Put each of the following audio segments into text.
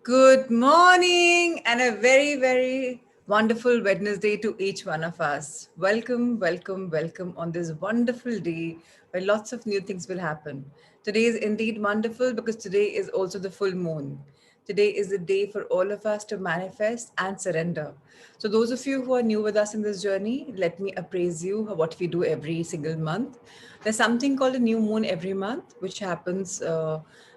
Good morning and a very, very wonderful Wednesday to each one of us. Welcome, welcome, welcome on this wonderful day where lots of new things will happen. Today is indeed wonderful because today is also the full moon. Today is the day for all of us to manifest and surrender. So, those of you who are new with us in this journey, let me appraise you what we do every single month. There's something called a new moon every month, which happens,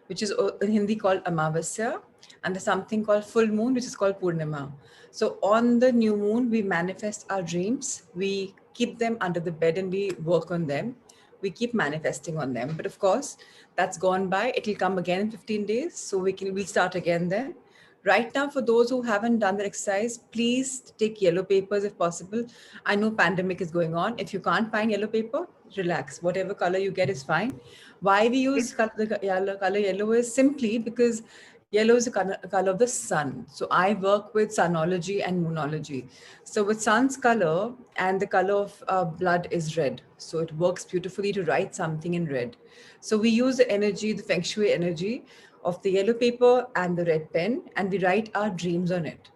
which is in Hindi called Amavasya, and there's something called full moon, which is called Purnima. So, on the new moon, we manifest our dreams, we keep them under the bed and we work on them. We keep manifesting on them. But of course, that's gone by. It'll come again in 15 days. So we'll start again then. Right now, for those who haven't done the exercise, please take yellow papers if possible. I know pandemic is going on. If you can't find yellow paper, relax. Whatever color you get is fine. Why we use color yellow is simply because yellow is color of the sun. So I work with sunology and moonology. So with sun's color and the color of blood is red. So it works beautifully to write something in red. So we use the energy, the feng shui energy of the yellow paper and the red pen, and we write our dreams on it.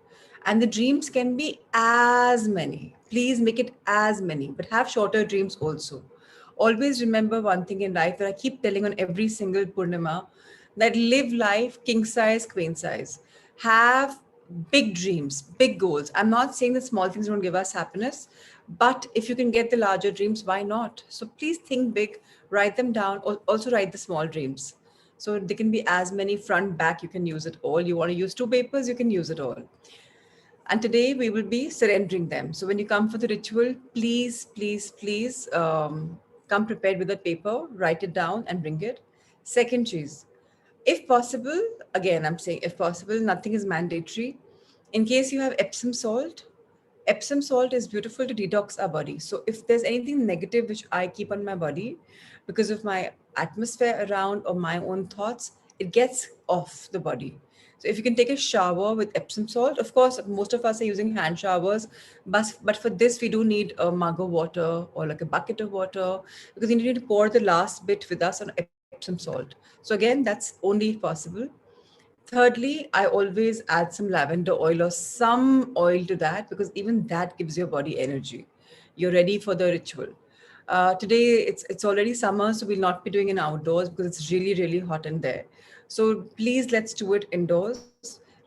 And the dreams can be as many. Please make it as many, but have shorter dreams also. Always remember one thing in life that I keep telling on every single Purnima, that live life king size, queen size. Have big dreams, big goals. I'm not saying that small things don't give us happiness, but if you can get the larger dreams, why not? So please think big, write them down, also write the small dreams. So they can be as many front, back, you can use it all. You want to use two papers, you can use it all. And today we will be surrendering them. So when you come for the ritual, please, please, please come prepared with a paper, write it down and bring it. Second cheese. If possible, again, I'm saying if possible, nothing is mandatory. In case you have Epsom salt is beautiful to detox our body. So if there's anything negative which I keep on my body because of my atmosphere around or my own thoughts, it gets off the body. So if you can take a shower with Epsom salt, of course, most of us are using hand showers, but for this we do need a mug of water or like a bucket of water because you need to pour the last bit with us on Epsom salt. So again, that's only if possible. Thirdly, I always add some lavender oil or some oil to that because even that gives your body energy. You're ready for the ritual. Today it's already summer, so we'll not be doing it outdoors because it's really really hot in there. So please let's do it indoors.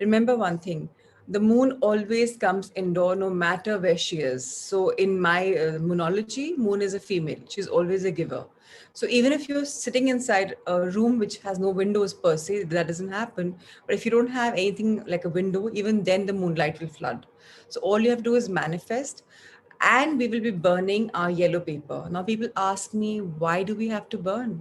Remember one thing: the moon always comes indoor, no matter where she is. So in my moonology, moon is a female. She's always a giver. So even if you're sitting inside a room which has no windows per se, that doesn't happen. But if you don't have anything like a window, even then the moonlight will flood. So all you have to do is manifest, and we will be burning our yellow paper. Now people ask me, why do we have to burn?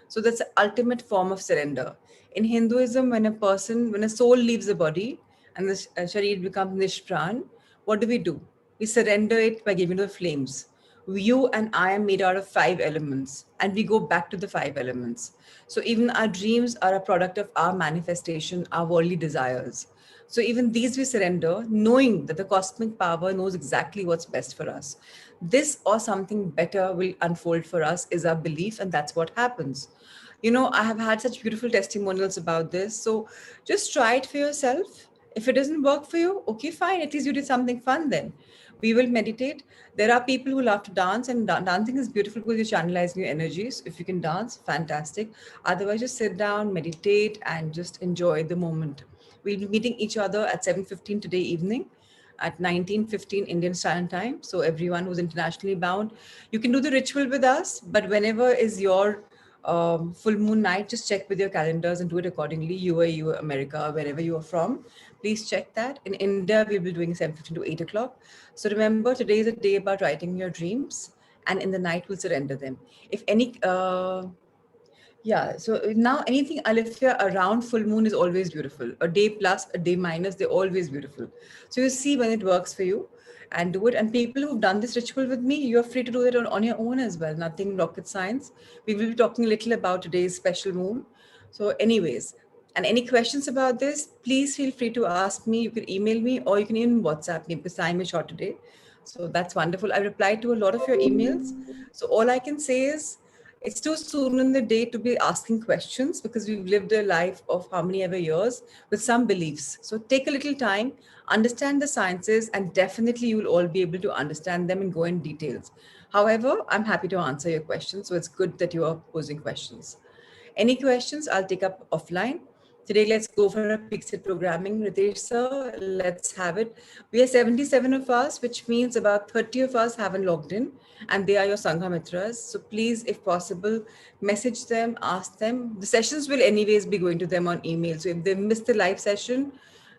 So that's the ultimate form of surrender. In Hinduism, when a soul leaves the body and the sharir becomes nishpran, what do? We surrender it by giving it to the flames. You and I am made out of five elements, and we go back to the five elements. So even our dreams are a product of our manifestation, our worldly desires. So even these we surrender, knowing that the cosmic power knows exactly what's best for us. This or something better will unfold for us is our belief, and that's what happens. I have had such beautiful testimonials about this. So just try it for yourself. If it doesn't work for you, okay, fine. At least you did something fun then. We will meditate. There are people who love to dance, and dancing is beautiful because you channelize your energies. If you can dance, fantastic. Otherwise, just sit down, meditate, and just enjoy the moment. We'll be meeting each other at 7:15 today evening at 19:15 Indian Standard Time. So everyone who's internationally bound, you can do the ritual with us. But whenever is your full moon night, just check with your calendars and do it accordingly. UAE, America, wherever you are from, please check that. In India, we'll be doing 7:15 to 8 o'clock. So remember, today is a day about writing your dreams, and in the night we'll surrender them. If any yeah, so now anything Alifia around full moon is always beautiful. A day plus, a day minus, they're always beautiful. So you see when it works for you and do it. And people who've done this ritual with me, you're free to do it on your own as well. Nothing rocket science. We will be talking a little about today's special moon. So, anyways, and any questions about this, please feel free to ask me. You can email me or you can even WhatsApp me because time is short today. So that's wonderful. I replied to a lot of your emails. So all I can say is It's too soon in the day to be asking questions because we've lived a life of how many ever years with some beliefs. So take a little time, understand the sciences, and definitely you'll all be able to understand them and go in details. However, I'm happy to answer your questions. So it's good that you are posing questions. Any questions I'll take up offline. Today, let's go for a Pixit programming. Ritesh sir, let's have it. We are 77 of us, which means about 30 of us haven't logged in, and they are your Sangha Mitras. So please, if possible, message them, ask them. The sessions will anyways be going to them on email. So if they miss the live session,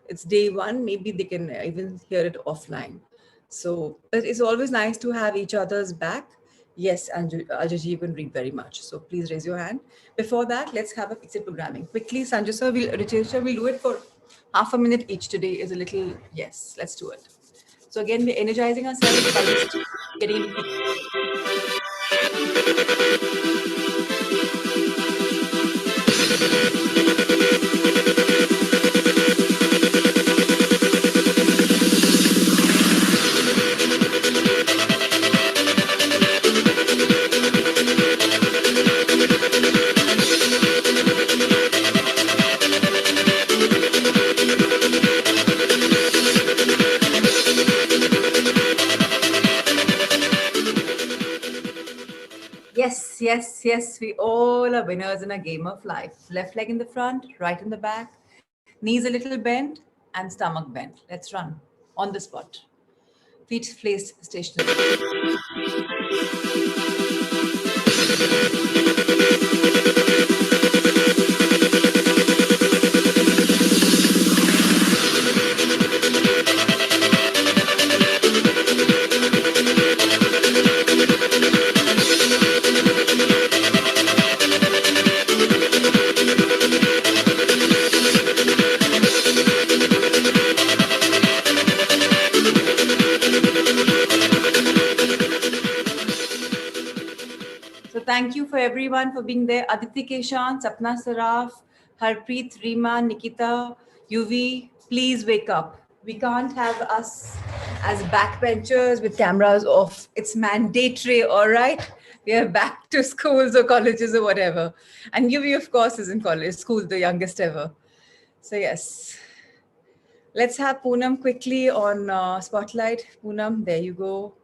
it's day one, maybe they can even hear it offline. So it's always nice to have each other's back. Yes, Ajay, you can read very much. So please raise your hand. Before that, let's have a fixed programming. Quickly, Sanjay sir, Ritesh sir, we'll do it for half a minute each today is a little, yes, let's do it. So again, we're energizing ourselves by just getting into yes, yes, yes. We all are winners in a game of life. Left leg in the front, right in the back, knees a little bent, and stomach bent. Let's run on the spot. Feet placed stationary. So thank you for everyone for being there. Aditi Keshan, Sapna Saraf, Harpreet, Rima, Nikita, UV, please wake up. We can't have us as backbenchers with cameras off. It's mandatory, all right? We are back to schools or colleges or whatever. And UV, of course, is in college, school, the youngest ever. So yes. Let's have Poonam quickly on Spotlight. Poonam, there you go.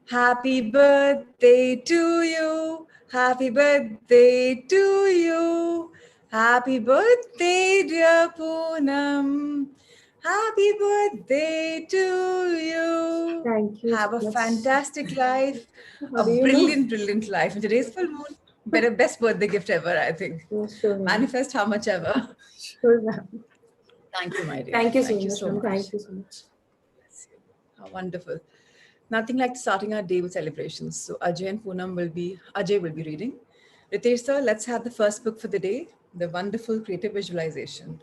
Happy birthday to you. Happy birthday to you. Happy birthday, dear Poonam. Happy birthday to you. Thank you. Have a so much. fantastic life, How a do you know? brilliant, brilliant life. And today's full moon, best birthday gift ever, I think. Yeah, sure, ma'am. Manifest how much ever. Sure, ma'am. Thank you, my dear. Thank you so Thank you much, so ma'am. much. Thank you so much. How wonderful. Nothing like starting our day with celebrations. So Ajay will be reading. Ritesh sir, let's have the first book for the day, The Wonderful Creative Visualization.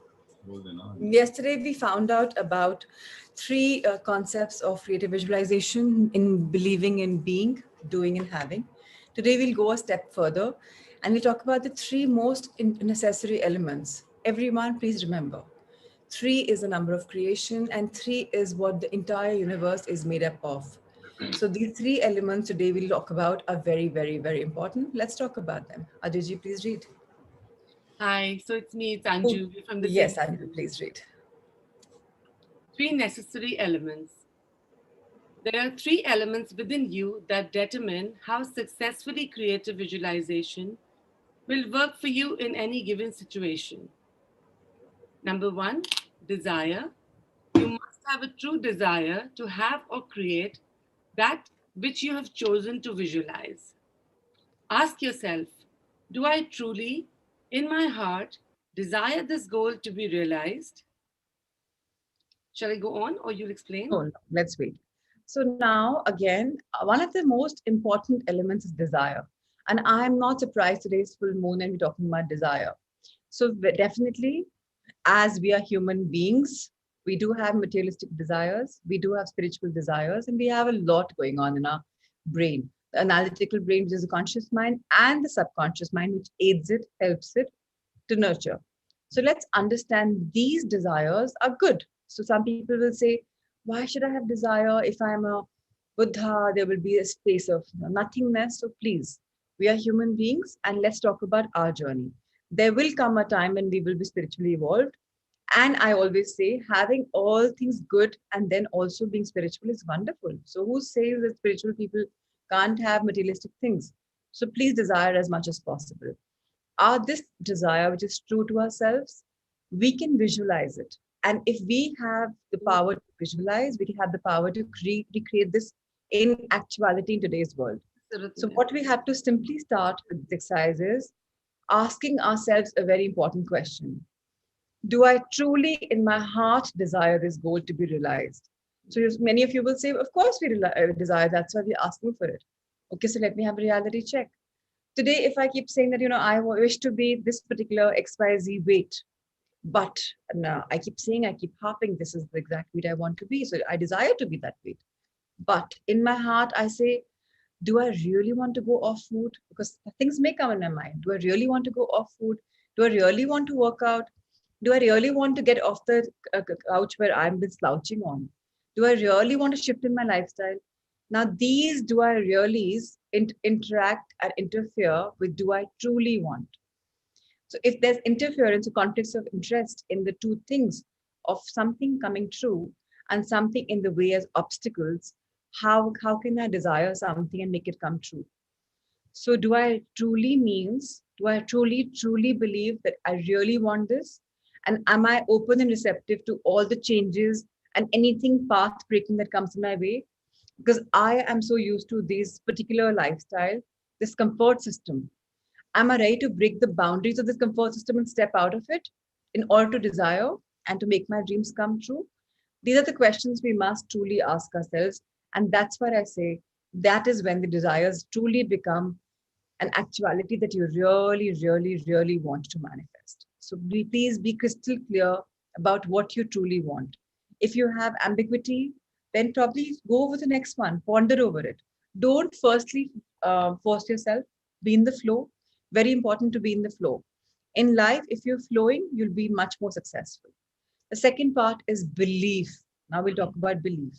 Yesterday, we found out about three concepts of creative visualization in believing in being, doing, and having. Today, we'll go a step further and we'll talk about the three most necessary elements. Everyone, please remember, three is the number of creation, and three is what the entire universe is made up of. So these three elements today we'll talk about are very, very, very important. Let's talk about them. Ajayji, please read. Hi, so it's me, it's Anju from the Yes, same. Anju, please read. Three necessary elements. There are three elements within you that determine how successfully creative visualization will work for you in any given situation. Number one, desire. You must have a true desire to have or create that which you have chosen to visualize. Ask yourself, do I truly, in my heart, desire this goal to be realized? Shall I go on or you'll explain? No, no, let's wait. So now, again, one of the most important elements is desire. And I'm not surprised today is full moon and we're talking about desire. So definitely, as we are human beings, we do have materialistic desires, we do have spiritual desires, and we have a lot going on in our brain. The analytical brain, which is the conscious mind, and the subconscious mind, which aids it, helps it to nurture. So let's understand these desires are good. So some people will say, why should I have desire if I'm a Buddha? There will be a space of nothingness. So please, We are human beings, and let's talk about our journey. There will come a time when we will be spiritually evolved. And I always say, having all things good and then also being spiritual is wonderful. So, who says that spiritual people can't have materialistic things? So, please desire as much as possible. This desire, which is true to ourselves, we can visualize it. And if we have the power to visualize, we can have the power to recreate this in actuality in today's world. So, Absolutely. what we have to simply start with this exercise is asking ourselves a very important question. Do I truly, in my heart, desire this goal to be realized? So, many of you will say, of course, we desire, that's why we're asking for it. Okay, so let me have a reality check. Today, if I keep saying that, I wish to be this particular XYZ weight, but no, I keep saying, I keep harping, this is the exact weight I want to be. So I desire to be that weight. But in my heart, I say, do I really want to go off food? Because things may come in my mind. Do I really want to go off food? Do I really want to work out? Do I really want to get off the couch where I've been slouching on? Do I really want to shift in my lifestyle? Now, these do I really interact and interfere with do I truly want? So, if there's interference or conflicts of interest in the two things of something coming true and something in the way as obstacles, how can I desire something and make it come true? So, do I truly believe that I really want this? And am I open and receptive to all the changes and anything path breaking that comes in my way? Because I am so used to this particular lifestyle, this comfort system. Am I ready to break the boundaries of this comfort system and step out of it in order to desire and to make my dreams come true? These are the questions we must truly ask ourselves. And that's why I say that is when the desires truly become an actuality that you really want to manifest. So please be crystal clear about what you truly want. If you have ambiguity, then probably go over the next one, ponder over it. Don't firstly force yourself, be in the flow. Very important to be in the flow. In life, if you're flowing, you'll be much more successful. The second part is belief. Now we'll talk about belief.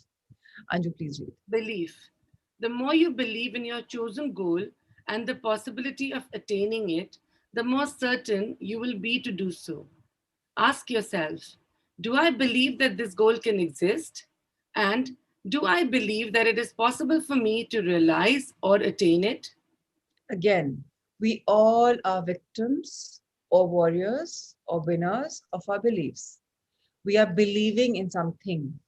Anju, please read. Belief. The more you believe in your chosen goal and the possibility of attaining it, the more certain you will be to do so. Ask yourself, do I believe that this goal can exist? And do I believe that it is possible for me to realize or attain it? Again, we all are victims or warriors or winners of our beliefs. We are believing in something,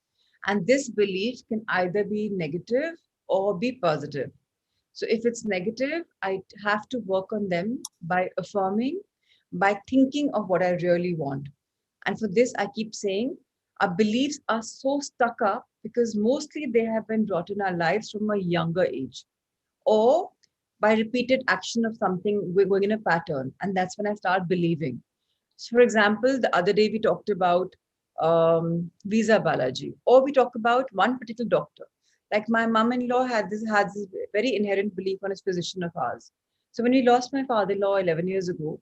and this belief can either be negative or be positive. So, if it's negative, I have to work on them by affirming, by thinking of what I really want. And for this, I keep saying our beliefs are so stuck up because mostly they have been brought in our lives from a younger age or by repeated action of something, we're going in a pattern. And that's when I start believing. So, for example, the other day we talked about Visa Balaji, or we talk about one particular doctor. Like my mom-in-law had this very inherent belief on his physician of ours. So when we lost my father-in-law 11 years ago,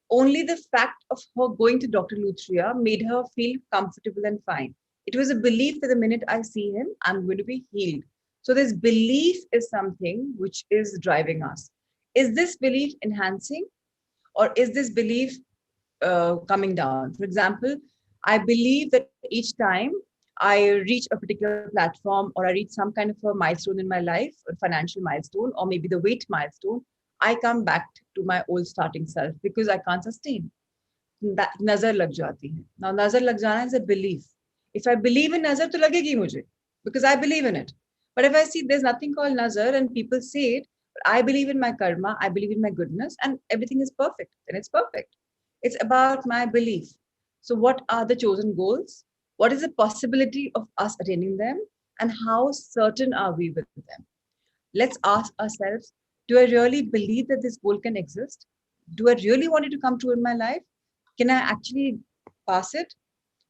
only the fact of her going to Dr. Luthria made her feel comfortable and fine. It was a belief that the minute I see him, I'm going to be healed. So, this belief is something which is driving us. Is this belief enhancing or is this belief coming down? For example, I believe that each time I reach a particular platform or I reach some kind of a milestone in my life, a financial milestone, or maybe the weight milestone, I come back to my old starting self because I can't sustain. That nazar lag jati hai. Now, nazar lag jana is a belief. If I believe in nazar, to lagegi mujhe because I believe in it. But if I see there's nothing called nazar and people say it, but I believe in my karma, I believe in my goodness, and everything is perfect, then it's perfect. It's about my belief. So, what are the chosen goals? What is the possibility of us attaining them? And how certain are we with them? Let's ask ourselves, do I really believe that this goal can exist? Do I really want it to come true in my life? Can I actually pass it?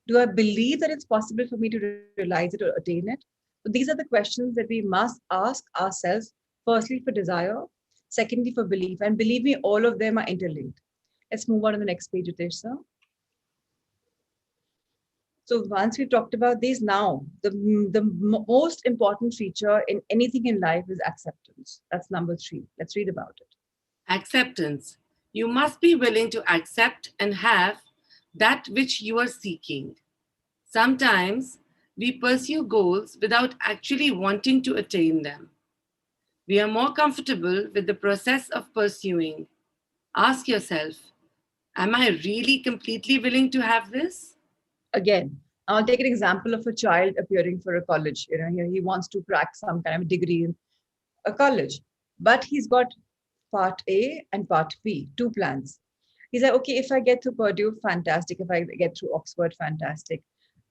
Do I believe that it's possible for me to realize it or attain it? So these are the questions that we must ask ourselves. Firstly, for desire. Secondly, for belief. And believe me, all of them are interlinked. Let's move on to the next page, Ritesh sir. So once we've talked about these, now the most important feature in anything in life is acceptance. That's number 3. Let's read about it. Acceptance. You must be willing to accept and have that which you are seeking. Sometimes we pursue goals without actually wanting to attain them. We are more comfortable with the process of pursuing. Ask yourself, am I really completely willing to have this? Again, I'll take an example of a child appearing for a college. He wants to crack some kind of degree in a college, but he's got part A and part B, two plans. He's like, okay, if I get to Purdue, fantastic. If I get through Oxford, fantastic.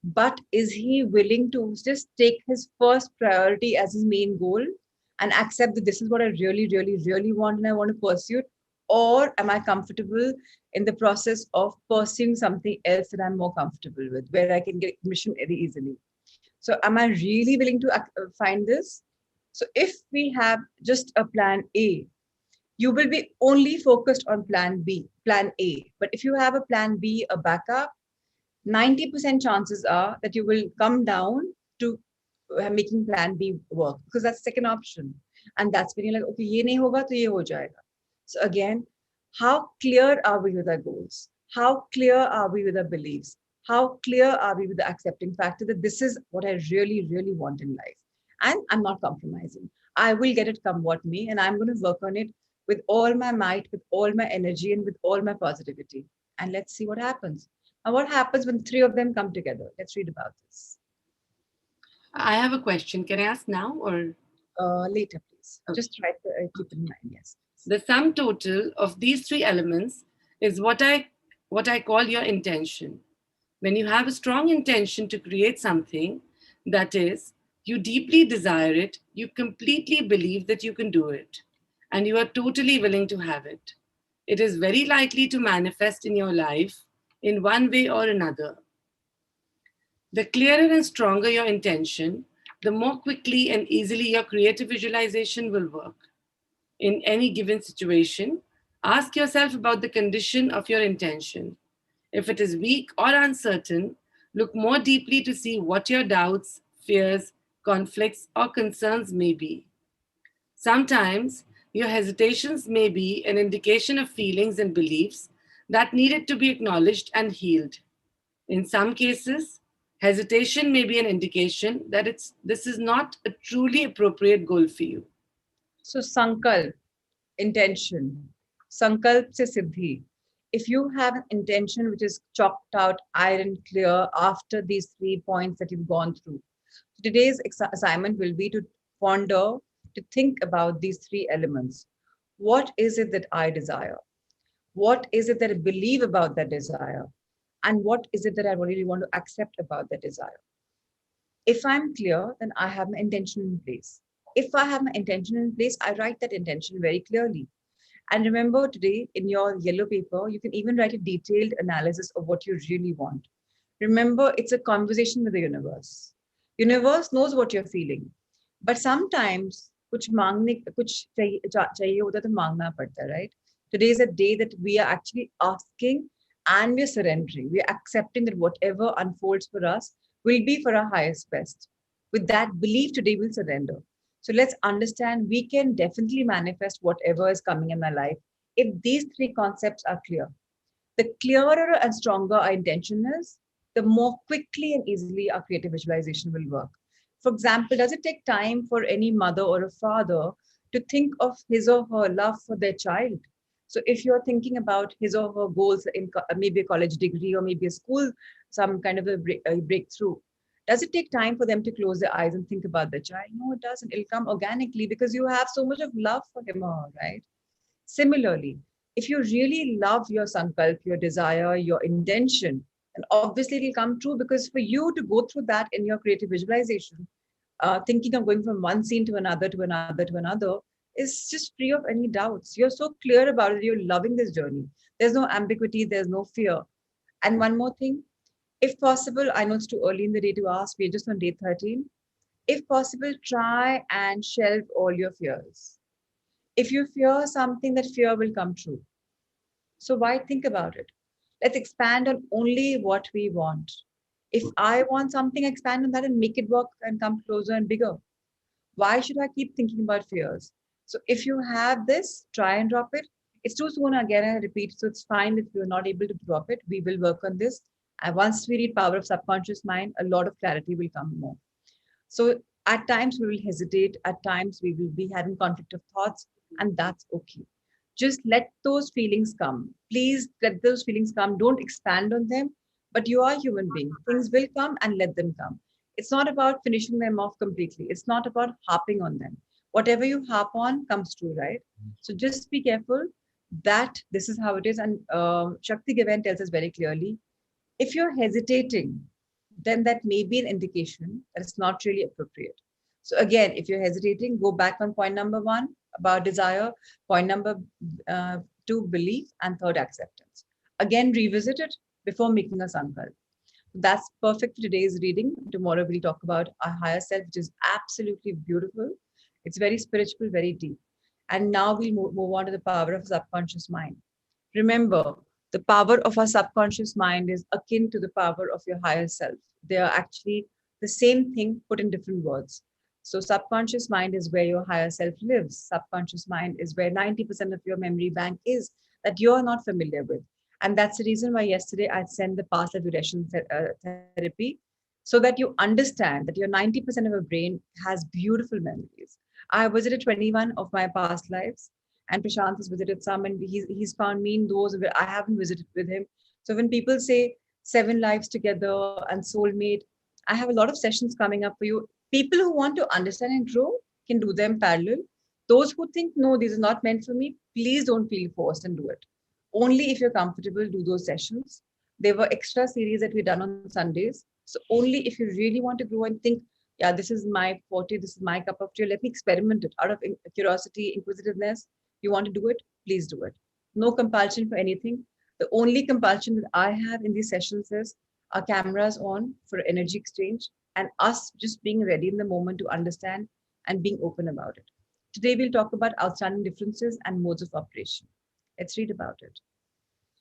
But is he willing to just take his first priority as his main goal and accept that this is what I really, really, really want and I want to pursue it? Or am I comfortable in the process of pursuing something else that I'm more comfortable with, where I can get admission very easily? So, am I really willing to find this? So, if we have just a plan A, you will be only focused on plan A. But if you have a plan B, a backup, 90% chances are that you will come down to making plan B work because that's the second option. And that's when you're like, okay, ye nahi hoga, to ye ho jayega. So again, how clear are we with our goals? How clear are we with our beliefs? How clear are we with the accepting factor that this is what I really, really want in life? And I'm not compromising. I will get it come what may, and I'm going to work on it with all my might, with all my energy, and with all my positivity. And let's see what happens. Now, what happens when three of them come together? Let's read about this. I have a question. Can I ask now or? Later, please. Okay. Just try to keep in mind, yes. The sum total of these three elements is what I call your intention. When you have a strong intention to create something, that is, you deeply desire it, you completely believe that you can do it, and you are totally willing to have it. It is very likely to manifest in your life in one way or another. The clearer and stronger your intention, the more quickly and easily your creative visualization will work. In any given situation, ask yourself about the condition of your intention. If it is weak or uncertain, look more deeply to see what your doubts, fears, conflicts, or concerns may be. Sometimes your hesitations may be an indication of feelings and beliefs that needed to be acknowledged and healed. In some cases, hesitation may be an indication that this is not a truly appropriate goal for you. So, sankalp, intention. Sankalp se siddhi. If you have an intention which is chalked out iron clear after these 3 points that you've gone through, today's assignment will be to ponder, to think about these three elements. What is it that I desire? What is it that I believe about that desire? And what is it that I really want to accept about that desire? If I'm clear, then I have my intention in place. If I have my intention in place, I write that intention very clearly. And remember today in your yellow paper, you can even write a detailed analysis of what you really want. Remember, it's a conversation with the universe. Universe knows what you're feeling. But sometimes कुछ मांगने कुछ चाहिए होता है तो मांगना पड़ता है, right? Today is a day that we are actually asking and we're surrendering. We're accepting that whatever unfolds for us will be for our highest best. With that belief, today we'll surrender. So let's understand we can definitely manifest whatever is coming in our life if these three concepts are clear. The clearer and stronger our intention is, the more quickly and easily our creative visualization will work. For example, does it take time for any mother or a father to think of his or her love for their child? So if you're thinking about his or her goals in maybe a college degree or maybe a school, some kind of a breakthrough, does it take time for them to close their eyes and think about their child? No, it doesn't. It'll come organically because you have so much of love for him or her, right? Similarly, if you really love your sankalp, your desire, your intention, and obviously it'll come true because for you to go through that in your creative visualization, thinking of going from one scene to another, to another, to another, is just free of any doubts. You're so clear about it. You're loving this journey. There's no ambiguity. There's no fear. And one more thing, if possible, I know it's too early in the day to ask. We're just on day 13. If possible, try and shelve all your fears. If you fear something, that fear will come true. So why think about it? Let's expand on only what we want. If I want something, expand on that and make it work and come closer and bigger. Why should I keep thinking about fears? So if you have this, try and drop it. It's too soon again, I repeat. So it's fine if you're not able to drop it. We will work on this. And once we read Power of Subconscious Mind, a lot of clarity will come more. So at times we will hesitate, at times we will be having conflict of thoughts, and that's okay. Just let those feelings come. Please let those feelings come. Don't expand on them, but you are a human being. Things will come and let them come. It's not about finishing them off completely. It's not about harping on them. Whatever you harp on comes true, right? So just be careful that this is how it is. And Shakti Given tells us very clearly, if you're hesitating, then that may be an indication that it's not really appropriate. So again, if you're hesitating, go back on point number one about desire, point number two, belief, and third, acceptance. Again, revisit it before making a sankalp. That's perfect for today's reading. Tomorrow we'll talk about our higher self, which is absolutely beautiful. It's very spiritual, very deep. And now we'll move on to the power of subconscious mind. Remember, the power of our subconscious mind is akin to the power of your higher self. They are actually the same thing put in different words. So, subconscious mind is where your higher self lives. Subconscious mind is where 90% of your memory bank is that you're not familiar with. And that's the reason why yesterday I sent the past life regression therapy so that you understand that your 90% of your brain has beautiful memories. I visited 21 of my past lives, and Prashant has visited some, and he's found me in those where I haven't visited with him. So when people say 7 lives together and soulmate, I have a lot of sessions coming up for you. People who want to understand and grow can do them parallel. Those who think, no, this is not meant for me, please don't feel forced and do it. Only if you're comfortable, do those sessions. There were extra series that we done on Sundays. So only if you really want to grow and think, yeah, this is my forte, this is my cup of tea, let me experiment it out of curiosity, inquisitiveness. You want to do it, please do it. No compulsion for anything. The only compulsion that I have in these sessions is our cameras on for energy exchange and us just being ready in the moment to understand and being open about it. Today, we'll talk about outstanding differences and modes of operation. Let's read about it.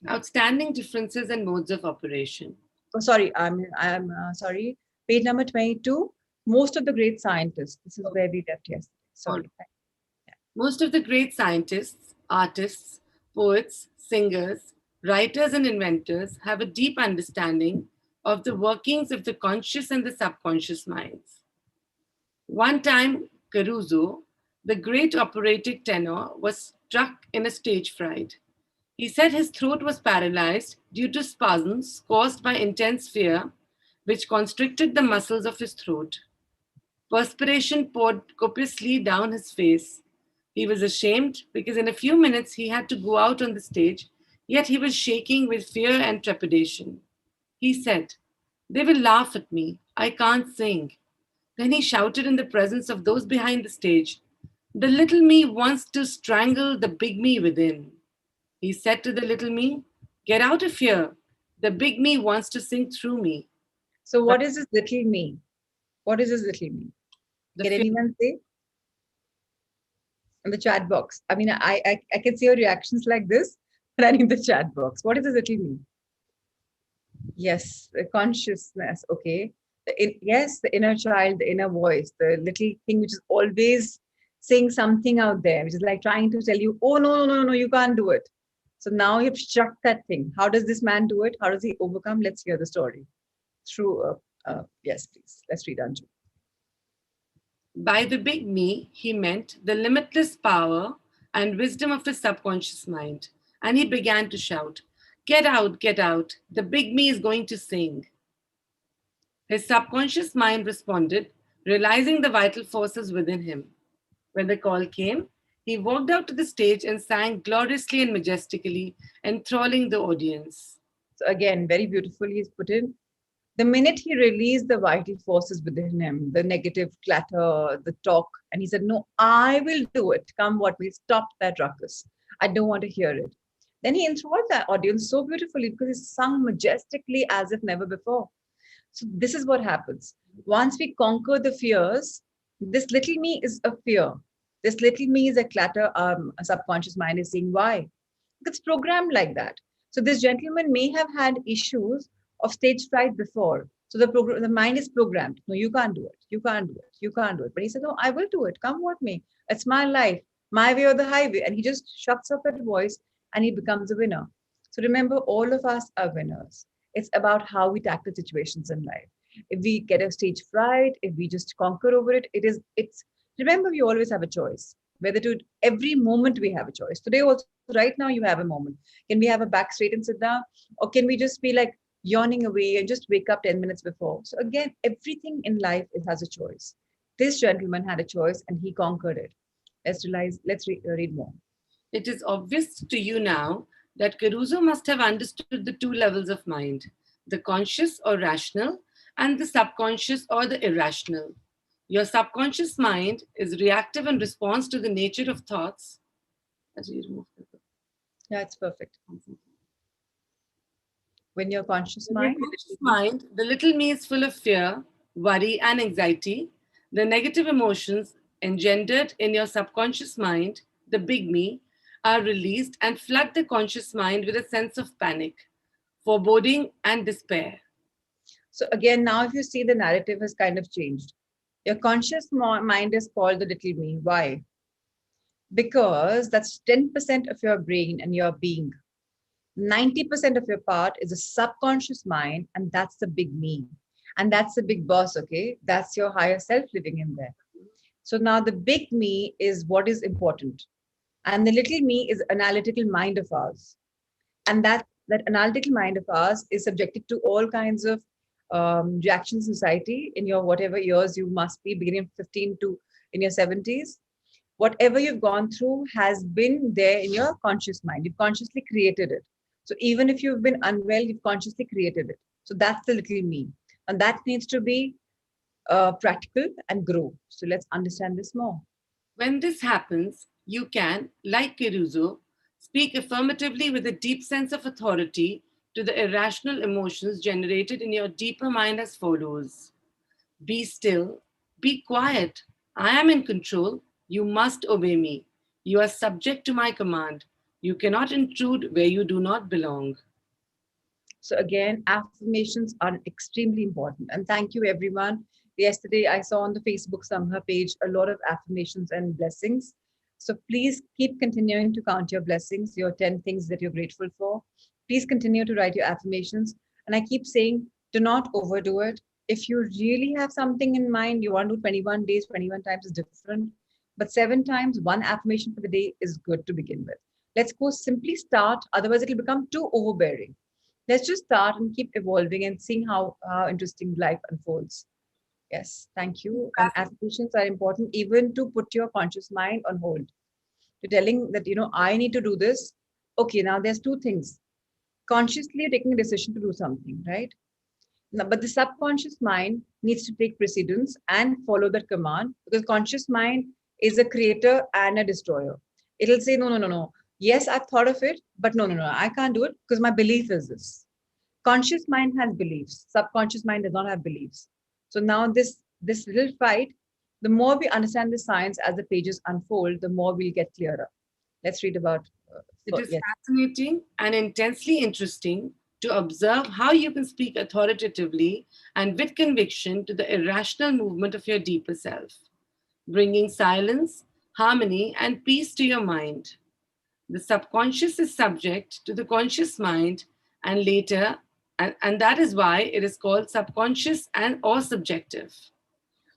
Outstanding differences and modes of operation. Oh, sorry, I'm sorry. Page number 22. Most of the great scientists. This is where we left yesterday. Sorry. Most of the great scientists, artists, poets, singers, writers, and inventors have a deep understanding of the workings of the conscious and the subconscious minds. One time, Caruso, the great operatic tenor, was struck in a stage fright. He said his throat was paralyzed due to spasms caused by intense fear, which constricted the muscles of his throat. Perspiration poured copiously down his face. He was ashamed because in a few minutes he had to go out on the stage, yet he was shaking with fear and trepidation. He said, "They will laugh at me. I can't sing." Then he shouted in the presence of those behind the stage, "The little me wants to strangle the big me within." He said to the little me, "Get out of here. The big me wants to sing through me." So, what is this little me? What is this little me? Can anyone say? In the chat box. I mean, I can see your reactions like this, but I need the chat box. What is this little me? Yes, the consciousness. Okay. Yes, the inner child, the inner voice, the little thing which is always saying something out there, which is like trying to tell you, oh, no, no, no, no, you can't do it. So now you've struck that thing. How does this man do it? How does he overcome? Let's hear the story. Through, yes, please. Let's read Anju. By the big me, he meant the limitless power and wisdom of his subconscious mind. And he began to shout, "Get out, get out. The big me is going to sing." His subconscious mind responded, realizing the vital forces within him. When the call came, he walked out to the stage and sang gloriously and majestically, enthralling the audience. So again, very beautifully he's put in. The minute he released the vital forces within him, the negative clatter, the talk, and he said, no, I will do it. Come what will, stop that ruckus. I don't want to hear it. Then he enthralled that audience so beautifully because he sung majestically as if never before. So this is what happens. Once we conquer the fears, this little me is a fear. This little me is a clatter, a subconscious mind is saying, why? It's programmed like that. So this gentleman may have had issues of stage fright before. So the mind is programmed. No, you can't do it. You can't do it. You can't do it. But he said, no, I will do it. Come what may. It's my life, my way or the highway. And he just shuts up that voice and he becomes a winner. So remember, all of us are winners. It's about how we tackle situations in life. If we get a stage fright, if we just conquer over it, it's remember we always have a choice. Whether to every moment we have a choice. Today also, right now you have a moment. Can we have a back straight and sit down? Or can we just be like yawning away and just wake up 10 minutes before? So again, everything in life it has a choice. This gentleman had a choice and he conquered it. Read more. It is obvious to you now that Caruso must have understood the two levels of mind, the conscious or rational and the subconscious or the irrational. Your subconscious mind is reactive in response to the nature of thoughts. As we remove the Yeah, it's perfect. When your conscious In your mind, conscious mind, the little me is full of fear, worry, and anxiety. The negative emotions engendered in your subconscious mind, the big me, are released and flood the conscious mind with a sense of panic, foreboding, and despair. so again, now if you see the narrative has kind of changed. Your conscious mind is called the little me. Why? Because that's 10% of your brain and your being. 90% of your part is a subconscious mind, and that's the big me. And that's the big boss, okay? That's your higher self living in there. So now the big me is what is important. And the little me is analytical mind of ours. And that analytical mind of ours is subjected to all kinds of reactions in society in your whatever years you must be, beginning of 15 to in your 70s. Whatever you've gone through has been there in your conscious mind. You've consciously created it. So even if you've been unwell, you've consciously created it. So that's the little me. And that needs to be practical and grow. So let's understand this more. When this happens, you can, like Caruso, speak affirmatively with a deep sense of authority to the irrational emotions generated in your deeper mind as follows: Be still, be quiet. I am in control. You must obey me. You are subject to my command. You cannot intrude where you do not belong. So again, affirmations are extremely important. And thank you, everyone. Yesterday, I saw on the Facebook Samha page a lot of affirmations and blessings. So please keep continuing to count your blessings, your 10 things that you're grateful for. Please continue to write your affirmations. And I keep saying, do not overdo it. If you really have something in mind, you want to do 21 days, 21 times is different. But 7 times, one affirmation for the day is good to begin with. Let's go simply start, otherwise, it'll become too overbearing. Let's just start and keep evolving and seeing how interesting life unfolds. Yes, thank you. And affirmations are important even to put your conscious mind on hold. To telling that, I need to do this. Okay, now there's two things. Consciously you're taking a decision to do something, right? Now, but the subconscious mind needs to take precedence and follow that command because conscious mind is a creator and a destroyer. It'll say, no, no, no, no. Yes, I've thought of it, but no, no, no, I can't do it because my belief is this. Conscious mind has beliefs. Subconscious mind does not have beliefs. So now this little fight, the more we understand the science as the pages unfold, the more we'll get clearer. Let's read about. It is Yes. fascinating and intensely interesting to observe how you can speak authoritatively and with conviction to the irrational movement of your deeper self, bringing silence, harmony, and peace to your mind. The subconscious is subject to the conscious mind, and later, and that is why it is called subconscious and or subjective.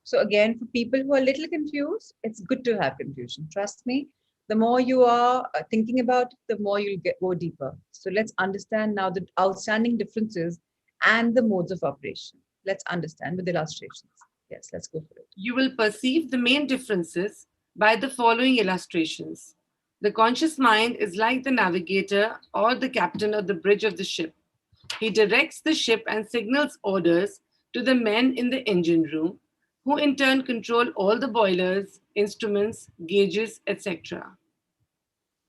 So again, for people who are a little confused, it's good to have confusion. Trust me. The more you are thinking about it, the more you'll go deeper. So let's understand now the outstanding differences and the modes of operation. Let's understand with illustrations. Yes, let's go for it. You will perceive the main differences by the following illustrations. The conscious mind is like the navigator or the captain of the bridge of the ship. He directs the ship and signals orders to the men in the engine room, who in turn control all the boilers, instruments, gauges, etc.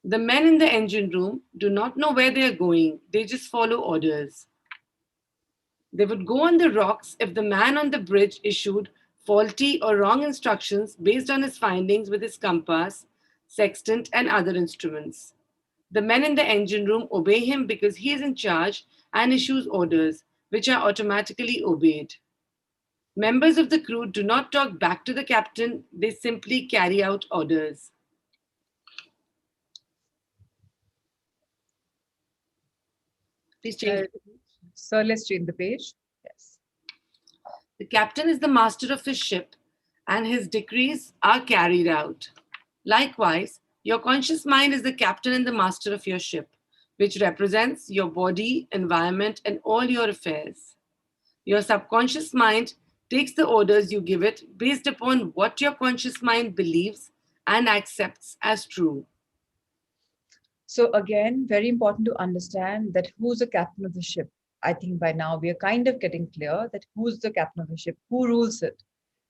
The men in the engine room do not know where they are going, they just follow orders. They would go on the rocks if the man on the bridge issued faulty or wrong instructions based on his findings with his compass, sextant, and other instruments. The men in the engine room obey him because he is in charge and issues orders, which are automatically obeyed. Members of the crew do not talk back to the captain, they simply carry out orders. Please change. So let's change the page. Yes. The captain is the master of his ship, and his decrees are carried out. Likewise, your conscious mind is the captain and the master of your ship, which represents your body, environment, and all your affairs. Your subconscious mind takes the orders you give it based upon what your conscious mind believes and accepts as true. So again, very important to understand that who's the captain of the ship. I think by now we are kind of getting clear that who's the captain of the ship, who rules it.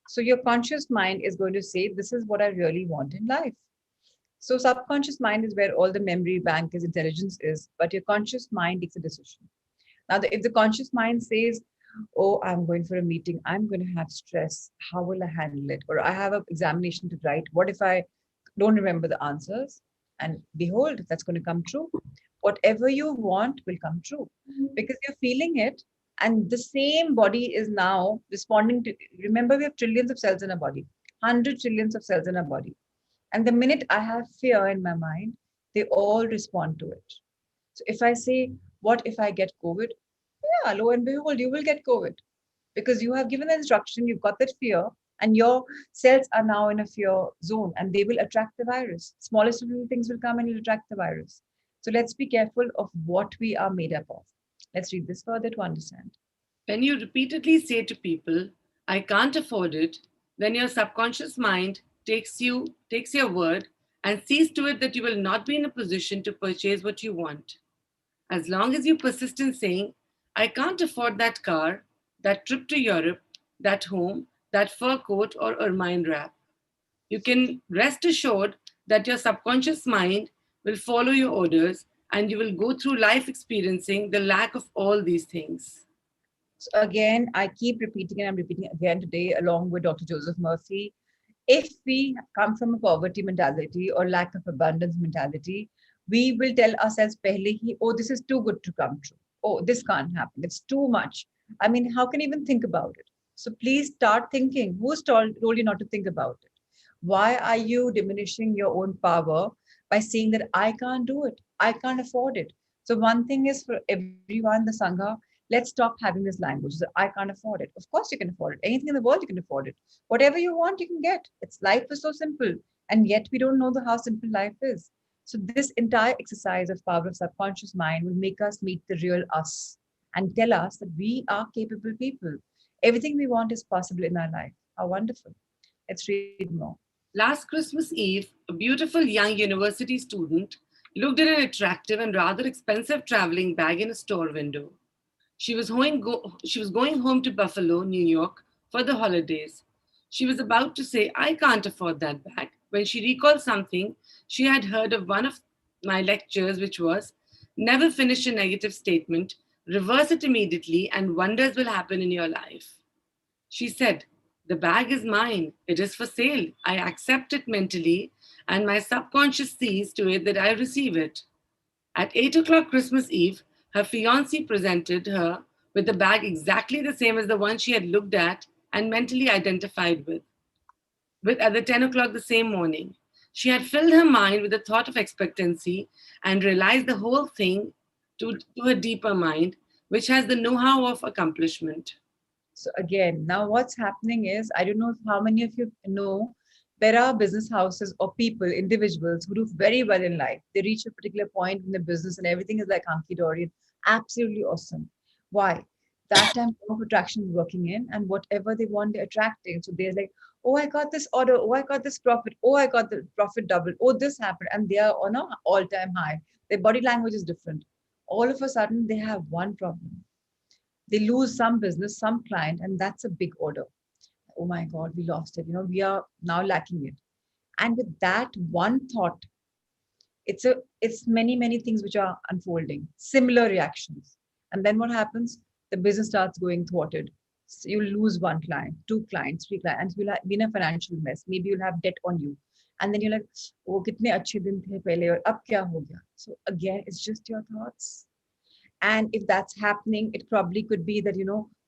So your conscious mind is going to say, this is what I really want in life. So subconscious mind is where all the memory bank is, intelligence is, but your conscious mind takes a decision. Now, if the conscious mind says, oh, I'm going for a meeting, I'm going to have stress, how will I handle it? Or I have an examination to write, what if I don't remember the answers? And behold, that's going to come true. Whatever you want will come true because you're feeling it. And the same body is now responding to, remember, we have trillions of cells in our body, 100 trillions of cells in our body. And the minute I have fear in my mind, they all respond to it. So if I say, what if I get COVID? Yeah, lo and behold, you will get COVID because you have given the instruction, you've got that fear, and your cells are now in a fear zone and they will attract the virus. Smallest little things will come and will attract the virus. So let's be careful of what we are made up of. Let's read this further to understand. When you repeatedly say to people, I can't afford it, then your subconscious mind takes your word and sees to it that you will not be in a position to purchase what you want. As long as you persist in saying, I can't afford that car, that trip to Europe, that home, that fur coat or ermine wrap, you can rest assured that your subconscious mind will follow your orders and you will go through life experiencing the lack of all these things. So again, I keep repeating and I'm repeating again today along with Dr. Joseph Murphy. If we come from a poverty mentality or lack of abundance mentality, we will tell ourselves, pehle hi, oh, this is too good to come true. Oh, this can't happen. It's too much. I mean, how can you even think about it? So please start thinking. Who's told you not to think about it? Why are you diminishing your own power by saying that I can't do it? I can't afford it. So one thing is for everyone, the Sangha, let's stop having this language that I can't afford it. Of course you can afford it. Anything in the world you can afford it. Whatever you want, you can get. It's life is so simple. And yet we don't know how simple life is. So this entire exercise of power of subconscious mind will make us meet the real us and tell us that we are capable people. Everything we want is possible in our life. How wonderful. Let's read more. Last Christmas Eve, a beautiful young university student looked at an attractive and rather expensive traveling bag in a store window. She was going home to Buffalo, New York for the holidays. She was about to say, I can't afford that bag, when she recalled something she had heard of one of my lectures, which was, never finish a negative statement, reverse it immediately, and wonders will happen in your life. She said, the bag is mine. It is for sale. I accept it mentally, and my subconscious sees to it that I receive it. At 8 o'clock Christmas Eve, her fiancé presented her with a bag exactly the same as the one she had looked at and mentally identified with at the 10 o'clock the same morning. She had filled her mind with the thought of expectancy and realized the whole thing to her deeper mind, which has the know how of accomplishment. So again, now what's happening is, I don't know how many of you know, there are business houses or people, individuals who do very well in life. They reach a particular point in the business and everything is like hunky-dory, absolutely awesome. Why? That time law of attraction is working in and whatever they want, they're attracting. So they're like, oh, I got this order. Oh, I got this profit. Oh, I got the profit double. Oh, this happened. And they are on an all-time high. Their body language is different. All of a sudden, they have one problem. They lose some business, some client, and that's a big order. Oh my God, we lost it. We are now lacking it. And with that one thought, it's many things which are unfolding, similar reactions. And then what happens? The business starts going thwarted. So you lose one client, two clients, three clients, and you'll be in a financial mess. Maybe you'll have debt on you. And then you're like, oh, kitne achhe din the pehle aur ab kya ho gaya? So again, it's just your thoughts. And if that's happening, it probably could be that,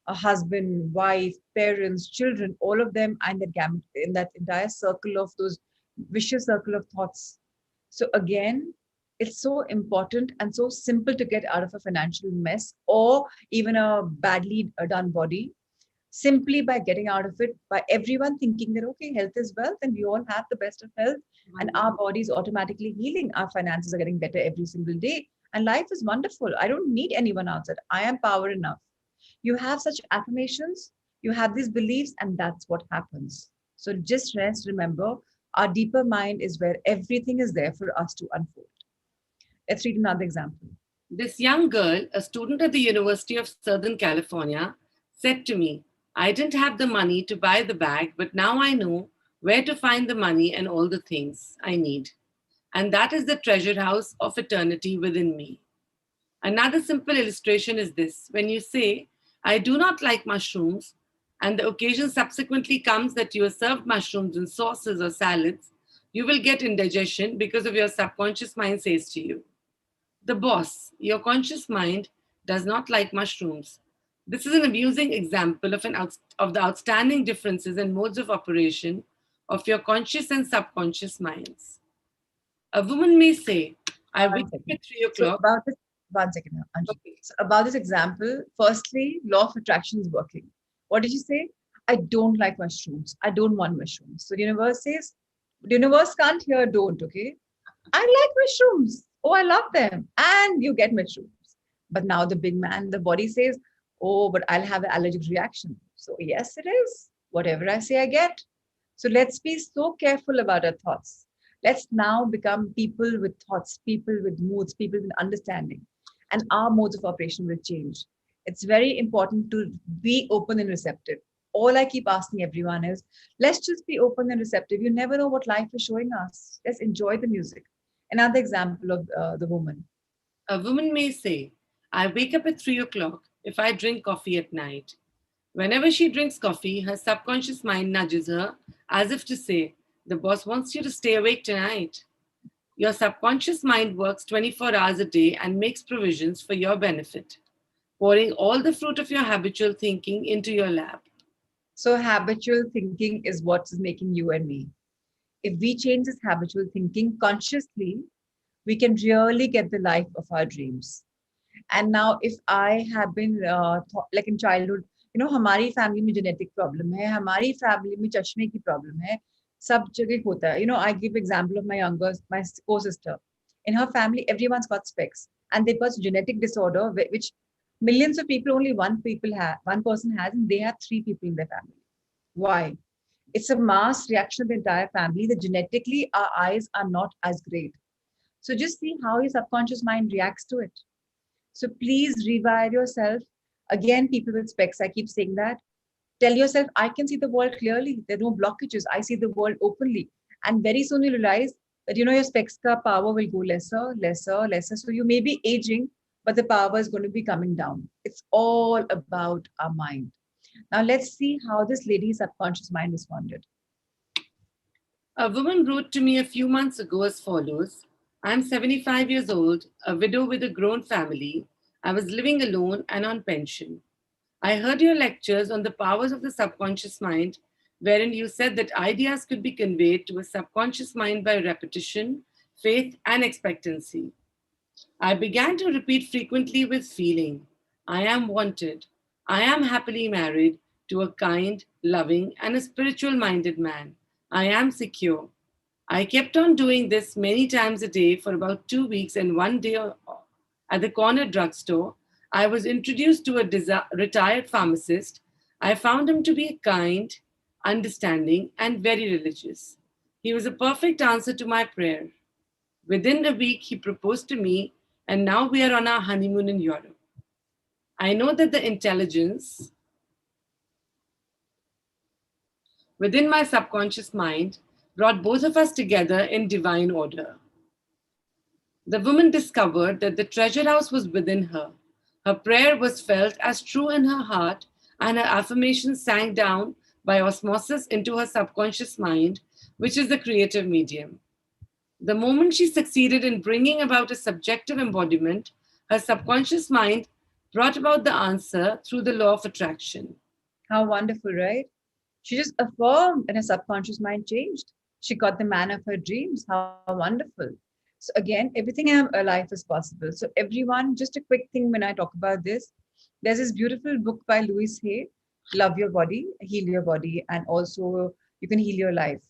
a husband, wife, parents, children, all of them are in that gamut, in that entire circle of those vicious circle of thoughts. So again, It's so important and so simple to get out of a financial mess or even a badly done body, simply by getting out of it, by everyone thinking that, okay, health is wealth and we all have the best of health and our body is automatically healing. Our finances are getting better every single day. And life is wonderful. I don't need anyone outside. I am power enough. You have such affirmations, you have these beliefs, and that's what happens. So just rest, remember, our deeper mind is where everything is there for us to unfold. Let's read another example. This young girl, a student at the University of Southern California, said to me, I didn't have the money to buy the bag, but now I know where to find the money and all the things I need. And that is the treasure house of eternity within me. Another simple illustration is this: when you say, I do not like mushrooms, and the occasion subsequently comes that you are served mushrooms in sauces or salads, you will get indigestion because of your subconscious mind says to you, the boss, your conscious mind, does not like mushrooms. This is an amusing example of the outstanding differences and modes of operation of your conscious and subconscious minds. A woman may say, I wake One up second. at 3 So o'clock. about this, one second, Anju. Okay. So about this example, firstly, law of attraction is working. What did you say? I don't like mushrooms. I don't want mushrooms. So the universe says, the universe can't hear don't, okay? I like mushrooms. Oh, I love them. And you get mushrooms. But now the big man, the body says, oh, but I'll have an allergic reaction. So yes, it is. Whatever I say, I get. So let's be so careful about our thoughts. Let's now become people with thoughts, people with moods, people with understanding. And our modes of operation will change. It's very important to be open and receptive. All I keep asking everyone is, let's just be open and receptive. You never know what life is showing us. Let's enjoy the music. Another example of the woman. A woman may say, I wake up at 3 o'clock if I drink coffee at night. Whenever she drinks coffee, her subconscious mind nudges her as if to say, the boss wants you to stay awake tonight. Your subconscious mind works 24 hours a day and makes provisions for your benefit, pouring all the fruit of your habitual thinking into your lap. So habitual thinking is what is making you and me. If we change this habitual thinking consciously, we can really get the life of our dreams. And now, if I have been like in childhood, you know, हमारी family में genetic problem है, हमारी family में चश्मे की problem है, सब जगह होता है. You know, I give example of my co-sister. In her family, everyone's got specs, and they've got genetic disorder which millions of people, only one person has, and they have three people in their family. Why? It's a mass reaction of the entire family that genetically our eyes are not as great. So just see how your subconscious mind reacts to it. So please rewire yourself. Again, people with specs, I keep saying that. Tell yourself, I can see the world clearly. There are no blockages. I see the world openly. And very soon you realize that, you know, your specs ka power will go lesser, lesser, lesser. So you may be aging, but the power is going to be coming down. It's all about our mind. Now let's see how this lady's subconscious mind responded. A woman wrote to me a few months ago as follows: I'm 75 years old, a widow with a grown family. I was living alone and on pension. I heard your lectures on the powers of the subconscious mind, wherein you said that ideas could be conveyed to a subconscious mind by repetition, faith, and expectancy. I began to repeat frequently with feeling, I am wanted. I am happily married to a kind, loving, and a spiritual minded man. I am secure. I kept on doing this many times a day for about 2 weeks, and one day at the corner drugstore, I was introduced to a retired pharmacist. I found him to be kind, understanding, and very religious. He was a perfect answer to my prayer. Within a week, he proposed to me, and now we are on our honeymoon in Europe. I know that the intelligence within my subconscious mind brought both of us together in divine order. The woman discovered that the treasure house was within her. Her prayer was felt as true in her heart, and her affirmations sank down by osmosis into her subconscious mind, which is the creative medium. The moment she succeeded in bringing about a subjective embodiment, her subconscious mind brought about the answer through the law of attraction. How wonderful, right? She just affirmed and her subconscious mind changed. She got the man of her dreams. How wonderful. So again, everything in our life is possible. So everyone, just a quick thing when I talk about this, there's this beautiful book by Louise Hay, Love Your Body, Heal Your Body, and also you can heal your life.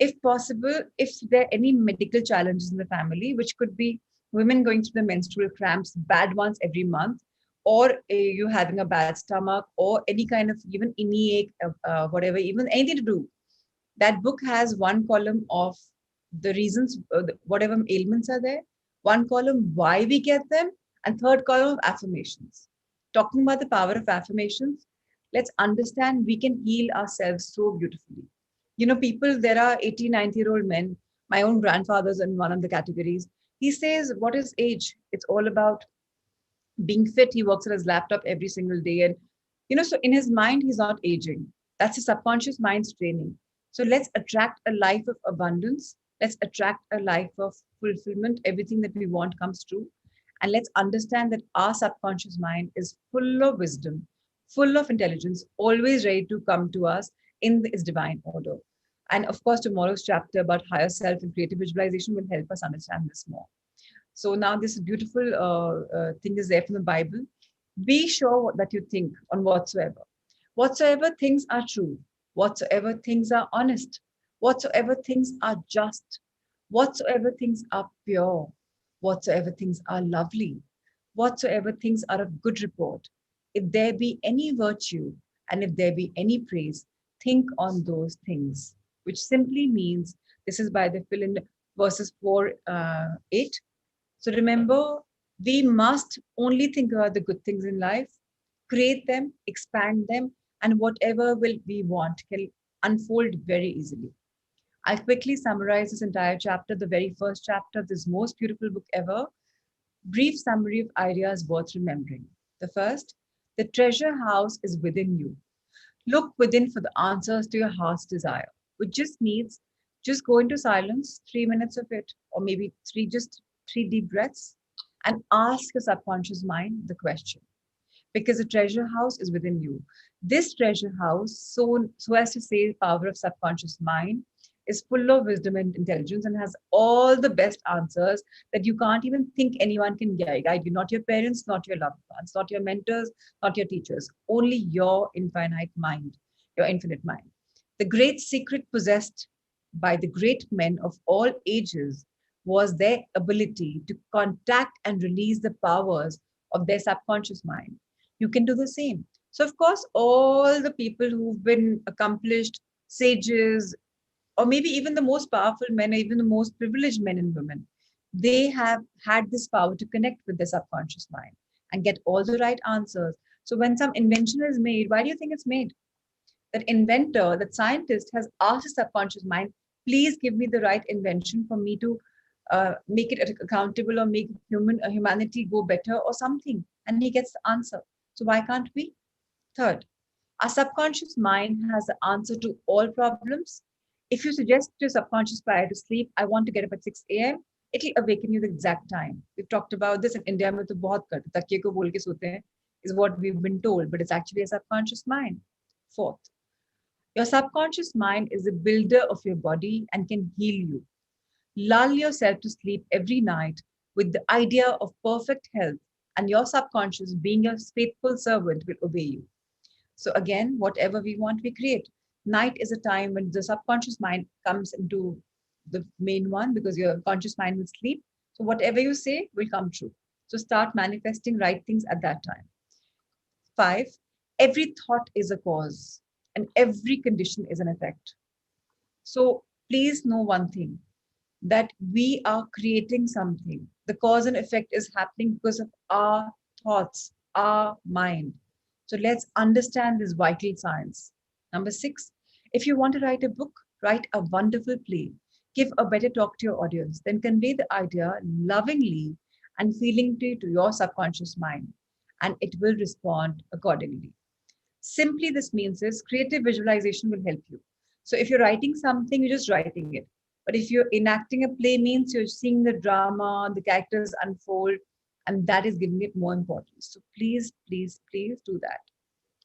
If possible, if there are any medical challenges in the family, which could be women going through the menstrual cramps, bad ones every month, or you having a bad stomach, or any kind of even any ache, whatever, even anything to do, that book has one column of the reasons, whatever ailments are there, one column why we get them, and third column of affirmations. Talking about the power of affirmations, let's understand we can heal ourselves so beautifully. You know, people, there are 80, 90-year-old men, my own grandfather's in one of the categories. He says, what is age? It's all about being fit. He works on his laptop every single day. And, you know, so in his mind, he's not aging. That's his subconscious mind's training. So let's attract a life of abundance. Let's attract a life of fulfillment. Everything that we want comes true. And let's understand that our subconscious mind is full of wisdom, full of intelligence, always ready to come to us in its divine order. And of course, tomorrow's chapter about higher self and creative visualization will help us understand this more. So now this beautiful thing is there from the Bible. Be sure that you think on whatsoever. Whatsoever things are true, whatsoever things are honest, whatsoever things are just, whatsoever things are pure, whatsoever things are lovely, whatsoever things are of good report, if there be any virtue and if there be any praise, think on those things, which simply means this is by the fill in verses 4 8. So remember, we must only think about the good things in life, create them, expand them, and whatever will we want can unfold very easily. I'll quickly summarize this entire chapter, the very first chapter of this most beautiful book ever. Brief summary of ideas worth remembering. The first, the treasure house is within you. Look within for the answers to your heart's desire, which just needs just go into silence, 3 minutes of it, or maybe just three deep breaths, and ask your subconscious mind the question. Because the treasure house is within you. This treasure house, so as to say, power of subconscious mind, is full of wisdom and intelligence and has all the best answers that you can't even think anyone can guide you. Not your parents, not your loved ones, not your mentors, not your teachers. Only your infinite mind, your infinite mind. The great secret possessed by the great men of all ages was their ability to contact and release the powers of their subconscious mind. You can do the same. So, of course, all the people who've been accomplished sages, or maybe even the most powerful men, or even the most privileged men and women, they have had this power to connect with their subconscious mind and get all the right answers. So, when some invention is made, why do you think it's made? That inventor, that scientist has asked his subconscious mind, please give me the right invention for me to make it accountable or make humanity go better or something. And he gets the answer. So why can't we? Third, our subconscious mind has the answer to all problems. If you suggest to your subconscious prior to sleep, I want to get up at 6 a.m., it'll awaken you the exact time. We've talked about this in India mein to bahut karte, takiye ko bol ke sote hain, is what we've been told, but it's actually a subconscious mind. Fourth, your subconscious mind is the builder of your body and can heal you. Lull yourself to sleep every night with the idea of perfect health, and your subconscious, being your faithful servant, will obey you. So, again, whatever we want, we create. Night is a time when the subconscious mind comes into the main one because your conscious mind will sleep. So, whatever you say will come true. So, start manifesting right things at that time. Five, every thought is a cause and every condition is an effect. So, please know one thing, that we are creating something. The cause and effect is happening because of our thoughts, our mind. So let's understand this vital science. Number six, if you want to write a book, write a wonderful play. Give a better talk to your audience, then convey the idea lovingly and feelingly to your subconscious mind, and it will respond accordingly. Simply, this means is creative visualization will help you. So if you're writing something, you're just writing it. But if you're enacting a play, means you're seeing the drama, the characters unfold, and that is giving it more importance. So please, please, please do that.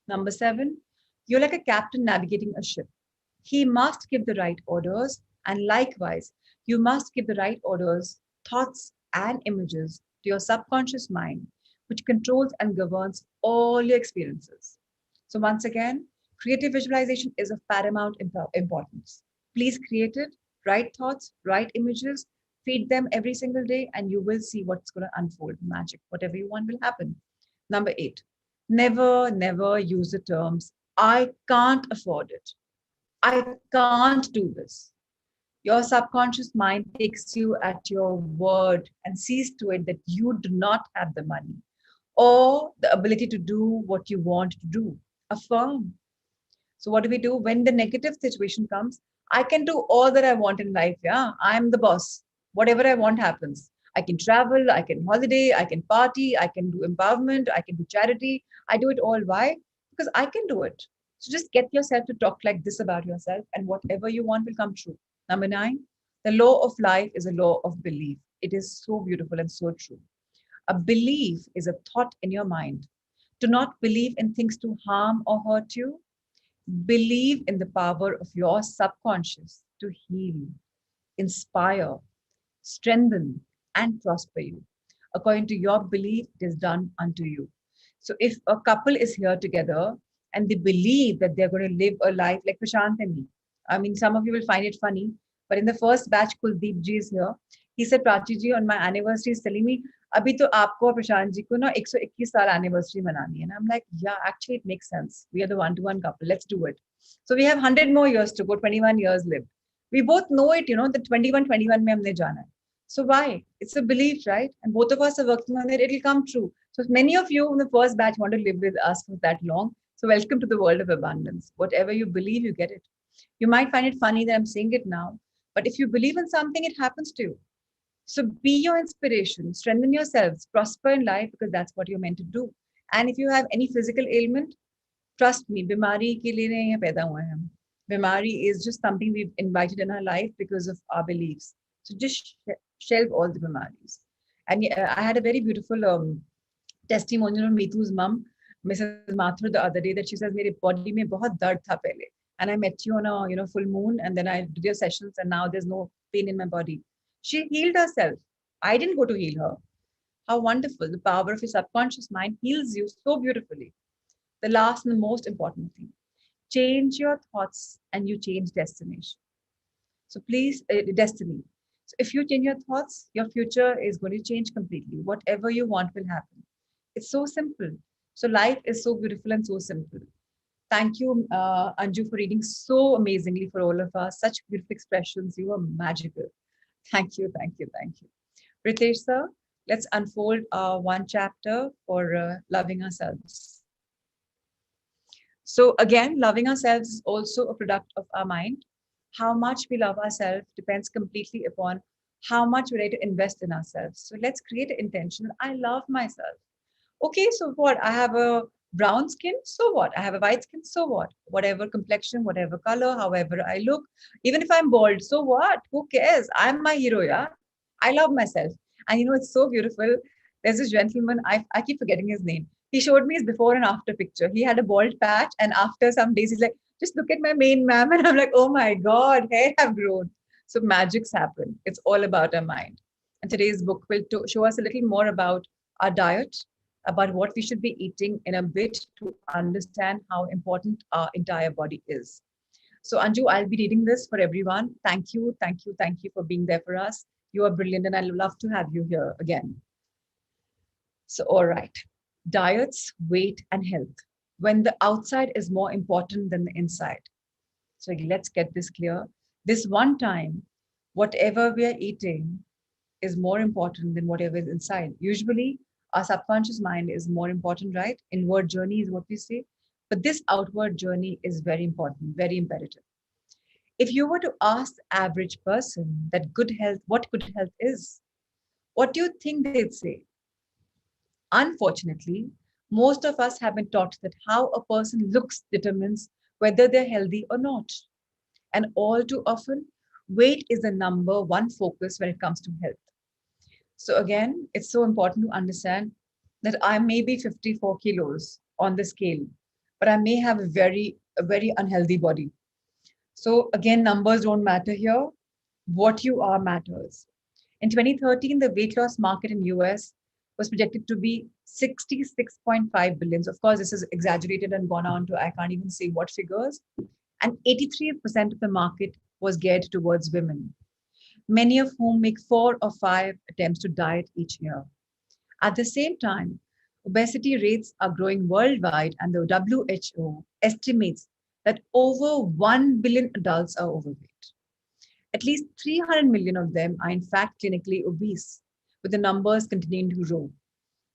Number seven, you're like a captain navigating a ship. He must give the right orders, and likewise, you must give the right orders thoughts, and images to your subconscious mind, which controls and governs all your experiences. So, once again, creative visualization is of paramount importance. Please create it, write thoughts, write images, feed them every single day, and you will see what's going to unfold. Magic, whatever you want will happen. Number 8, never, never use the terms, I can't afford it. I can't do this. Your subconscious mind takes you at your word and sees to it that you do not have the money or the ability to do what you want to do. Affirm. So, what do we do when the negative situation comes? I can do all that I want in life. Yeah, I'm the boss. Whatever I want happens. I can travel, I can holiday, I can party, I can do empowerment, I can do charity. I do it all. Why? Because I can do it. So, just get yourself to talk like this about yourself, and whatever you want will come true. Number 9, the law of life is a law of belief. It is so beautiful and so true. A belief is a thought in your mind. Do not believe in things to harm or hurt you. Believe in the power of your subconscious to heal, inspire, strengthen, and prosper you. According to your belief, it is done unto you. So if a couple is here together and they believe that they're going to live a life like Prashant and me, I mean, some of you will find it funny, but in the first batch, Kuldeep ji is here. He said, Prachi ji, on my anniversary, is telling me, अभी तो आपको और प्रशांत जी को ना 121 साल anniversary मनानी है. And I'm like, yeah, actually it makes sense. We are the one-to-one couple. Let's do it. So we have 100 more years to go, 21 years lived. We both know it, that 21 में हमने जाना है. So why? It's a belief, right? And both of us are working on it. It'll come true. So many of you in the first batch want to live with us for that long. So welcome to the world of abundance. Whatever you believe, you get it. You might find it funny that I'm saying it now, but if you believe in something, it happens to you. So be your inspiration, strengthen yourselves, prosper in life because that's what you're meant to do. And if you have any physical ailment, trust me, bimari ke liye nahi hai paida hue hum. Bimari is just something we've invited in our life because of our beliefs. So just shelve all the bimaris. And I had a very beautiful testimonial of Meetu's mom, Mrs. Mathur, the other day that she says, "Mere body mein bahut dard tha pehle, and I met you on a full moon, and then I did your sessions, and now there's no pain in my body." She healed herself. I didn't go to heal her. How wonderful! The power of your subconscious mind heals you so beautifully. The last and the most important thing: change your thoughts, and you change destination. So please, destiny. So if you change your thoughts, your future is going to change completely. Whatever you want will happen. It's so simple. So life is so beautiful and so simple. Thank you, Anju, for reading so amazingly for all of us. Such beautiful expressions. You are magical. Thank you, thank you, thank you. Ritesh sir, let's unfold one chapter for loving ourselves. So again, loving ourselves is also a product of our mind. How much we love ourselves depends completely upon how much we're ready to invest in ourselves. So let's create an intention. I love myself. Okay, so what? I have a brown skin, so what? I have a white skin, so what? Whatever complexion, whatever color, however I look, even if I'm bald, so what? Who cares? I'm my hero, yeah? I love myself. And it's so beautiful. There's this gentleman, I keep forgetting his name. He showed me his before and after picture. He had a bald patch, and after some days, he's like, just look at my mane, ma'am. And I'm like, oh my God, hair have grown. So magics happen. It's all about our mind. And today's book will show us a little more about our diet, about what we should be eating in a bit to understand how important our entire body is. So, Anju, I'll be reading this for everyone. Thank you, thank you, thank you for being there for us. You are brilliant, and I love to have you here again. So, all right. Diets, weight, and health. When the outside is more important than the inside. So, let's get this clear. This one time, whatever we are eating is more important than whatever is inside. Usually, our subconscious mind is more important, right? Inward journey is what we say. But this outward journey is very important, very imperative. If you were to ask the average person that good health, what good health is, what do you think they'd say? Unfortunately, most of us have been taught that how a person looks determines whether they're healthy or not. And all too often, weight is the number one focus when it comes to health. So again, it's so important to understand that I may be 54 kilos on the scale, but I may have a very unhealthy body. So again, numbers don't matter here. What you are matters. In 2013, the weight loss market in US was projected to be 66.5 billion. So of course, this is exaggerated and gone on to I can't even say what figures. And 83% of the market was geared towards women, many of whom make 4 or 5 attempts to diet each year. At the same time, obesity rates are growing worldwide, and the WHO estimates that over 1 billion adults are overweight. At least 300 million of them are, in fact, clinically obese, with the numbers continuing to grow.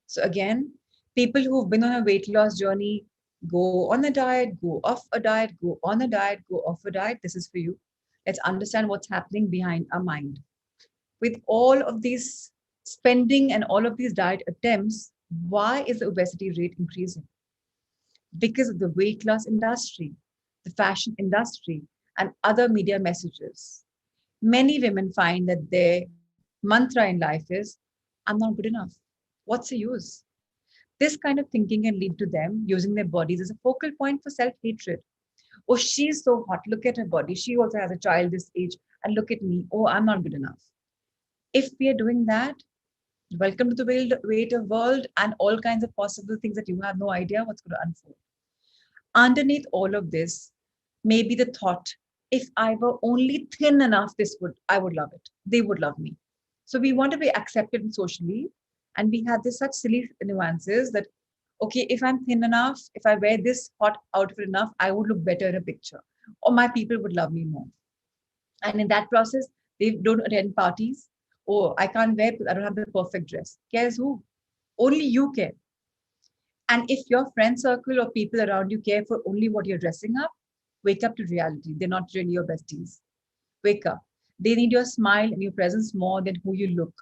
So, again, people who've been on a weight loss journey go on a diet, go off a diet, go on a diet, go off a diet. This is for you. Let's understand what's happening behind our mind. With all of these spending and all of these diet attempts, why is the obesity rate increasing? Because of the weight loss industry, the fashion industry, and other media messages. Many women find that their mantra in life is, I'm not good enough. What's the use? This kind of thinking can lead to them using their bodies as a focal point for self hatred. Oh, she's so hot. Look at her body. She also has a child this age. And look at me. Oh, I'm not good enough. If we are doing that, welcome to the weight of world and all kinds of possible things that you have no idea what's going to unfold. Underneath all of this may be the thought, if I were only thin enough, I would love it. They would love me. So we want to be accepted socially, and we have this such silly nuances that, okay, if I'm thin enough, if I wear this hot outfit enough, I would look better in a picture, or my people would love me more. And in that process, they don't attend parties. Oh, I can't wear, I don't have the perfect dress. Cares who? Only you care. And if your friend circle or people around you care for only what you're dressing up, wake up to reality. They're not really your besties. Wake up. They need your smile and your presence more than who you look.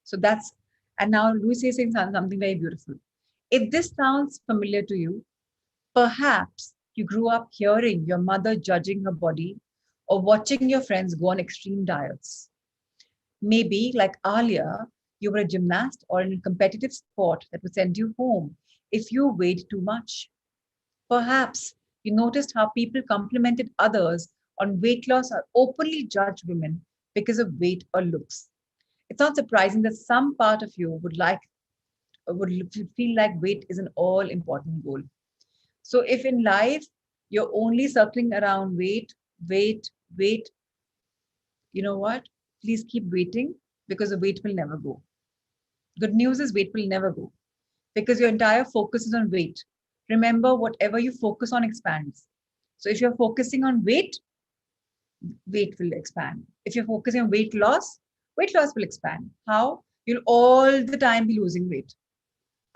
So that's, and now Louis is saying something very beautiful. If this sounds familiar to you, perhaps you grew up hearing your mother judging her body or watching your friends go on extreme diets. Maybe, like Alia, you were a gymnast or in a competitive sport that would send you home if you weighed too much. Perhaps you noticed how people complimented others on weight loss or openly judged women because of weight or looks. It's not surprising that some part of you would feel like weight is an all important goal. So if in life you're only circling around weight, you know what? Please keep waiting because the weight will never go. Good news is weight will never go because your entire focus is on weight. Remember, whatever you focus on expands. So if you're focusing on weight will expand. If you're focusing on weight loss will expand. How? You'll all the time be losing weight.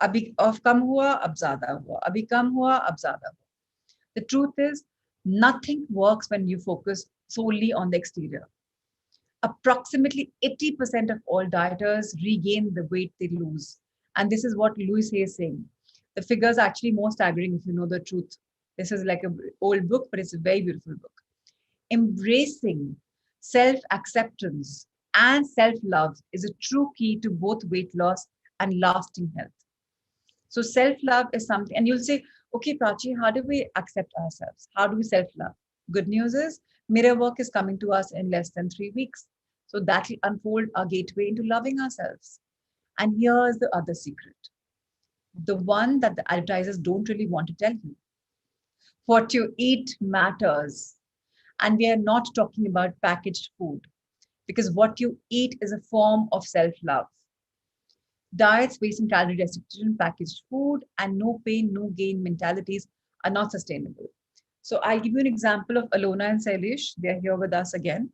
Abhi of kam hua, ab zyada hua. Abhi kam hua, ab zyada hua. The truth is, nothing works when you focus solely on the exterior. Approximately 80% of all dieters regain the weight they lose. And this is what Louis Hay is saying. The figures are actually more staggering if you know the truth. This is like an old book, but it's a very beautiful book. Embracing self-acceptance and self-love is a true key to both weight loss and lasting health. So self-love is something, and you'll say, okay, Prachi, how do we accept ourselves? How do we self-love? Good news is mirror work is coming to us in less than 3 weeks. So that will unfold our gateway into loving ourselves. And here's the other secret. The one that the advertisers don't really want to tell you. What you eat matters. And we are not talking about packaged food because what you eat is a form of self-love. Diets based on calorie restriction, packaged food, and no pain, no gain mentalities are not sustainable. So I'll give you an example of Alona and Sailesh. They're here with us again.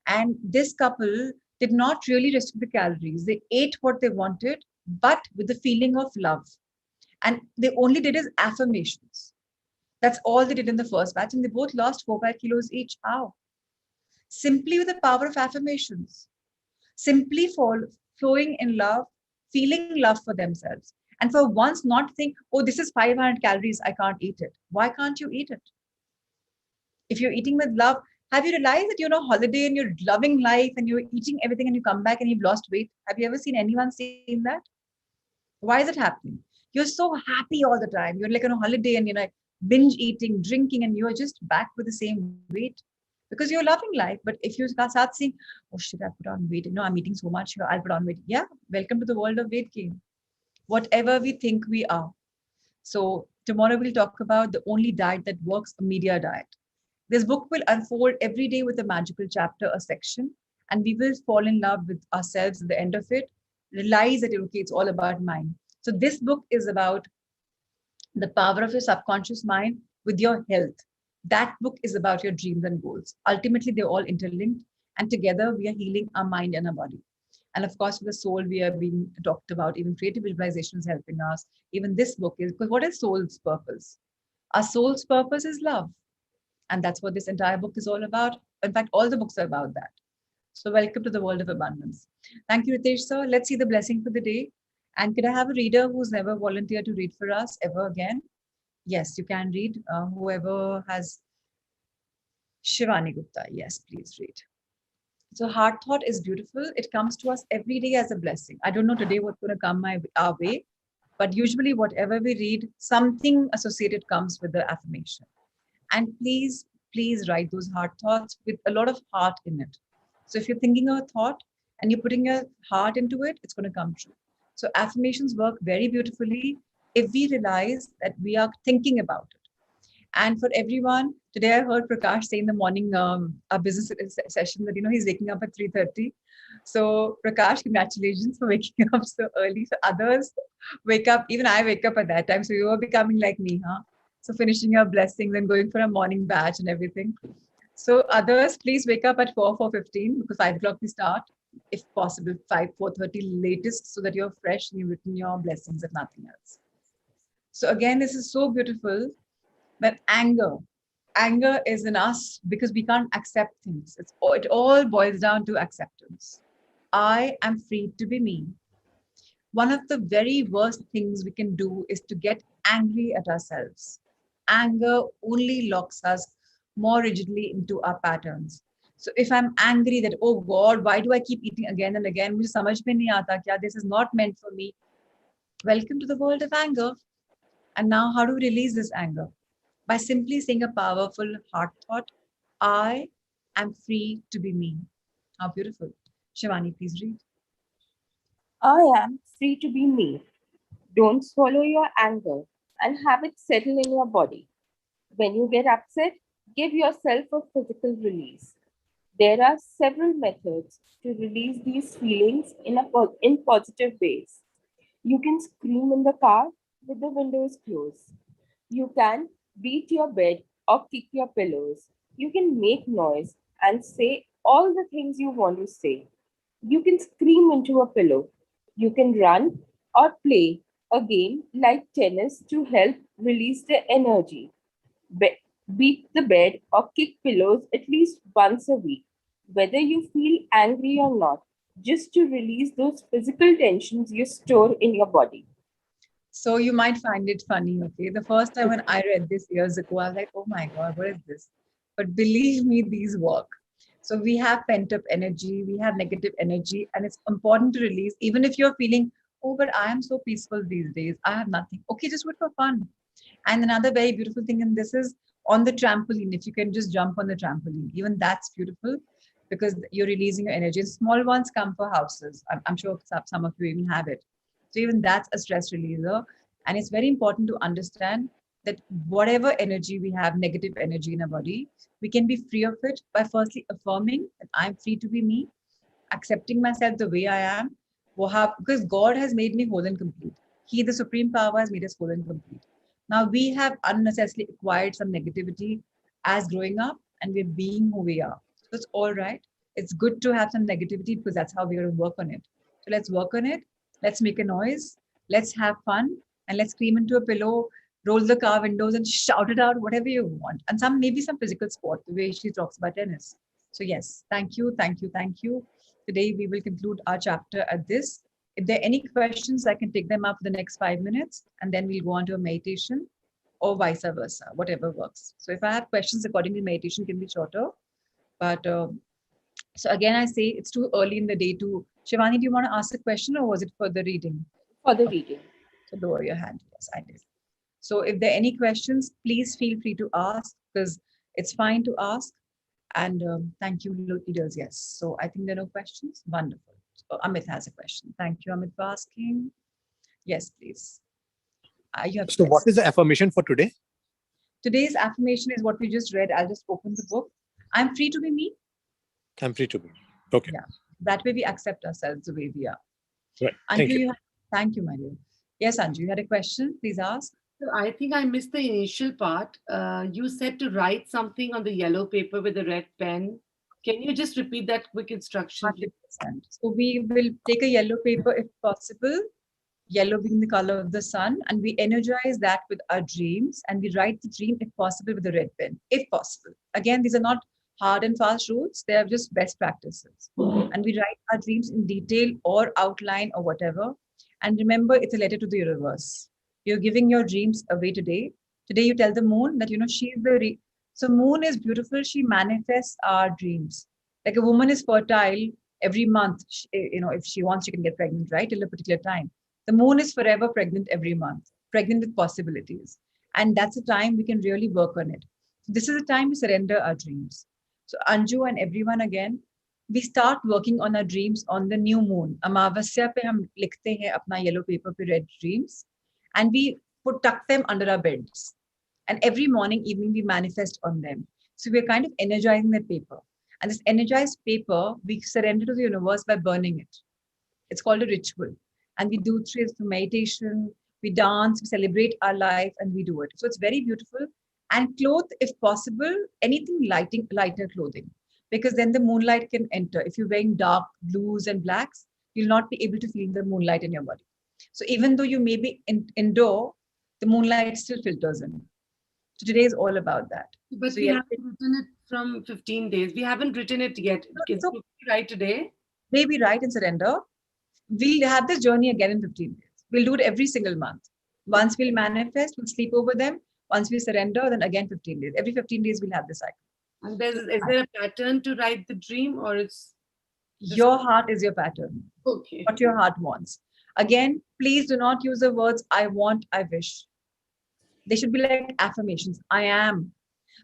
And this couple did not really restrict the calories. They ate what they wanted, but with the feeling of love. And they only did is affirmations. That's all they did in the first batch. And they both lost 4-5 kilos each. How? Simply with the power of affirmations. Simply flowing in love, feeling love for themselves. And for once not think, oh, this is 500 calories, I can't eat it. Why can't you eat it? If you're eating with love, have you realized that you're on a holiday and you're loving life and you're eating everything and you come back and you've lost weight? Have you ever seen anyone saying that? Why is it happening? You're so happy all the time. You're like on a holiday and you're like binge eating, drinking, and you're just back with the same weight. because you're loving life. But if you start seeing, oh shit, I put on weight, I'm eating so much here, I'll put on weight. Yeah, welcome to the world of weight gain. Whatever we think we are. So tomorrow we'll talk about the only diet that works, a media diet. This book will unfold every day with a magical chapter, a section, and we will fall in love with ourselves at the end of it, realize that okay, it's all about mind. So this book is about the power of your subconscious mind with your health. That book is about your dreams and goals. Ultimately, they're all interlinked, and together we are healing our mind and our body. And of course, for the soul, we are being talked about. Even creative visualization is helping us. Even this book is, because what is soul's purpose? Our soul's purpose is love. And that's what this entire book is all about. In fact, all the books are about that. So, welcome to the world of abundance. Thank you, Ritesh sir. Let's see the blessing for the day. And could I have a reader who's never volunteered to read for us ever again? Yes, you can read. Whoever has Shivani Gupta. Yes, please read. So, heart thought is beautiful. It comes to us every day as a blessing. I don't know today what's going to come our way, but usually, whatever we read, something associated comes with the affirmation. And please write those heart thoughts with a lot of heart in it. So if you're thinking a thought and you're putting your heart into it, it's going to come true. So affirmations work very beautifully if we realize that we are thinking about it. And for everyone, today I heard Prakash say in the morning, a business session that he's waking up at 3:30. So Prakash, congratulations for waking up so early. So others wake up, even I wake up at that time. So you are becoming like me, huh? So finishing your blessings and going for a morning batch and everything. So others, please wake up at 4:15 because 5 o'clock we start, if possible, 4:30 latest, so that you're fresh and you've written your blessings if nothing else. So again, this is so beautiful. That anger is in us because we can't accept things. It all boils down to acceptance. I am free to be me. One of the very worst things we can do is to get angry at ourselves. Anger only locks us more rigidly into our patterns. So if I'm angry that, oh God, why do I keep eating again and again? मुझे समझ में नहीं आता क्या this is not meant for me. Welcome to the world of anger. And now how do we release this anger? By simply saying a powerful heart thought, I am free to be me. How beautiful. Shivani, please read. I am free to be me. Don't swallow your anger and have it settle in your body. When you get upset, give yourself a physical release. There are several methods to release these feelings in positive ways. You can scream in the car with the windows closed. You can beat your bed or kick your pillows. You can make noise and say all the things you want to say. You can scream into a pillow. You can run or play a game like tennis to help release the energy. Be- Beat the bed or kick pillows at least once a week, whether you feel angry or not, just to release those physical tensions you store in your body. So you might find it funny, okay? The first time when I read this years ago, I was like, oh my God, what is this? But believe me, these work. So we have pent up energy, we have negative energy, and it's important to release, even if you're feeling, oh, but I am so peaceful these days. I have nothing. Okay, just do it for fun. And another very beautiful thing in this is on the trampoline, if you can just jump on the trampoline, even that's beautiful because you're releasing your energy. Small ones come for houses. I'm sure some of you even have it. So even that's a stress releaser. And it's very important to understand that whatever energy we have, negative energy in our body, we can be free of it by firstly affirming that I'm free to be me, accepting myself the way I am, because God has made me whole and complete. He, the supreme power, has made us whole and complete. Now we have unnecessarily acquired some negativity as growing up, and we're being who we are. So it's all right. It's good to have some negativity because that's how we're going to work on it. So let's work on it. Let's make a noise. Let's have fun, and let's scream into a pillow, roll the car windows, and shout it out, whatever you want. And maybe some physical sport, the way she talks about tennis. So yes, thank you, thank you, thank you. Today we will conclude our chapter at this. If there are any questions, I can take them up for the next 5 minutes and then we'll go on to a meditation or vice versa, whatever works. So if I have questions accordingly, meditation can be shorter. But so again, I say it's too early in the day to. Shivani, do you want to ask a question or was it for the reading? For the Okay, reading. so lower your hand. Yes, I did. So if there are any questions, please feel free to ask because it's fine to ask. And thank you, leaders. Yes. So I think there are no questions. Wonderful. So Amit has a question. Thank you, Amit, for asking. Yes, please. You have So what yes. is the affirmation for today? Today's affirmation is what we just read. I'll just open the book. I'm free to be me. I'm free to be. Okay. Yeah. That way we accept ourselves the way we are. Right. Anju, Thank you. thank you, my dear. Yes, Anju, you had a question. Please ask. So I think I missed the initial part. You said to write something on the yellow paper with a red pen. Can you just repeat that quick instruction, please? 100%. So we will take a yellow paper if possible, yellow being the color of the sun, and we energize that with our dreams, and we write the dream if possible with a red pen, if possible. Again, these are not hard and fast rules, they are just best practices. And we write our dreams in detail or outline or whatever. And remember, it's a letter to the universe. You're giving your dreams away today. Today, you tell the moon that, she is so moon is beautiful. She manifests our dreams. Like a woman is fertile every month. If she wants, she can get pregnant, right? Till a particular time. The moon is forever pregnant every month, pregnant with possibilities. And that's the time we can really work on it. This is the time we surrender our dreams. So Anju and everyone again, we start working on our dreams on the new moon. Amavasya pe hum likhte hain apna yellow paper pe red dreams, and we tuck them under our beds. And every morning, evening, we manifest on them. So we're kind of energizing that paper. And this energized paper, we surrender to the universe by burning it. It's called a ritual. And we do through meditation, we dance, we celebrate our life, and we do it. So it's very beautiful. And clothe, if possible, anything lighter clothing, because then the moonlight can enter. If you're wearing dark blues and blacks, you'll not be able to feel the moonlight in your body. So even though you may be indoor, the moonlight still filters in. So today is all about that. But So we haven't written it from 15 days. We haven't written it yet. Can so we write today? maybe write and surrender. We'll have this journey again in 15 days. We'll do it every single month. Once we'll manifest, we'll sleep over them. Once we surrender, then again 15 days. Every 15 days, we'll have this cycle. And is there a pattern to write the dream, or it's Your heart is your pattern. okay? What your heart wants. Again, please do not use the words I want, I wish. They should be like affirmations. I am.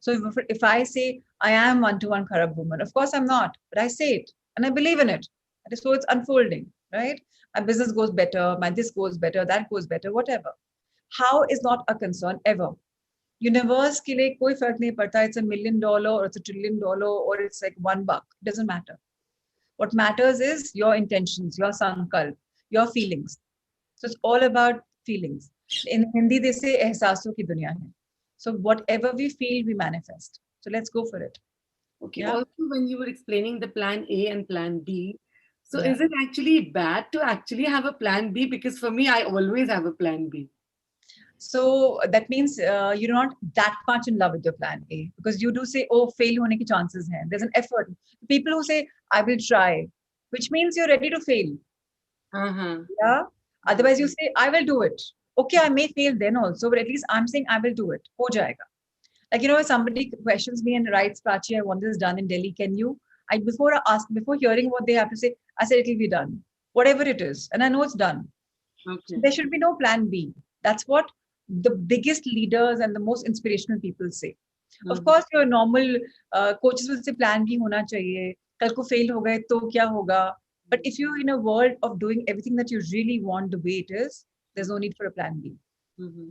So if I say I am one-to-one Kharab woman, of course I'm not, but I say it and I believe in it. And so it's unfolding, right? My business goes better, my this goes better, that goes better, whatever. How is not a concern ever. Universe ke liye koi fark nahi padta. It's $1 million or it's $1 trillion or it's like $1. It doesn't matter. What matters is your intentions, your sankalp, your feelings. So it's all about feelings. In Hindi, they say ehsason ki duniya hai. So whatever we feel, we manifest. So let's go for it. Okay. Yeah. Also, when you were explaining the plan A and plan B, so Yeah. is it actually bad to actually have a plan B? Because for me, I always have a plan B. So that means you're not that much in love with your plan A, because you do say, oh, fail hone ki chances hain. There's an effort. People who say, I will try, which means you're ready to fail. Uh-huh. Yeah. Otherwise, you say, I will do it. Okay, I may fail then also, but at least I'm saying I will do it. Ho jayega. Like, if somebody questions me and writes, Prachi, I want this done in Delhi. Can you? Before hearing what they have to say, I said, it'll be done. Whatever it is. And I know it's done. Okay. There should be no plan B. That's what the biggest leaders and the most inspirational people say. Of course, your normal coaches will say plan B hona chahiye. Kal ko fail ho gaye, to kya hoga? But if you're in a world of doing everything that you really want the way it is, there's no need for a plan B. Mm-hmm.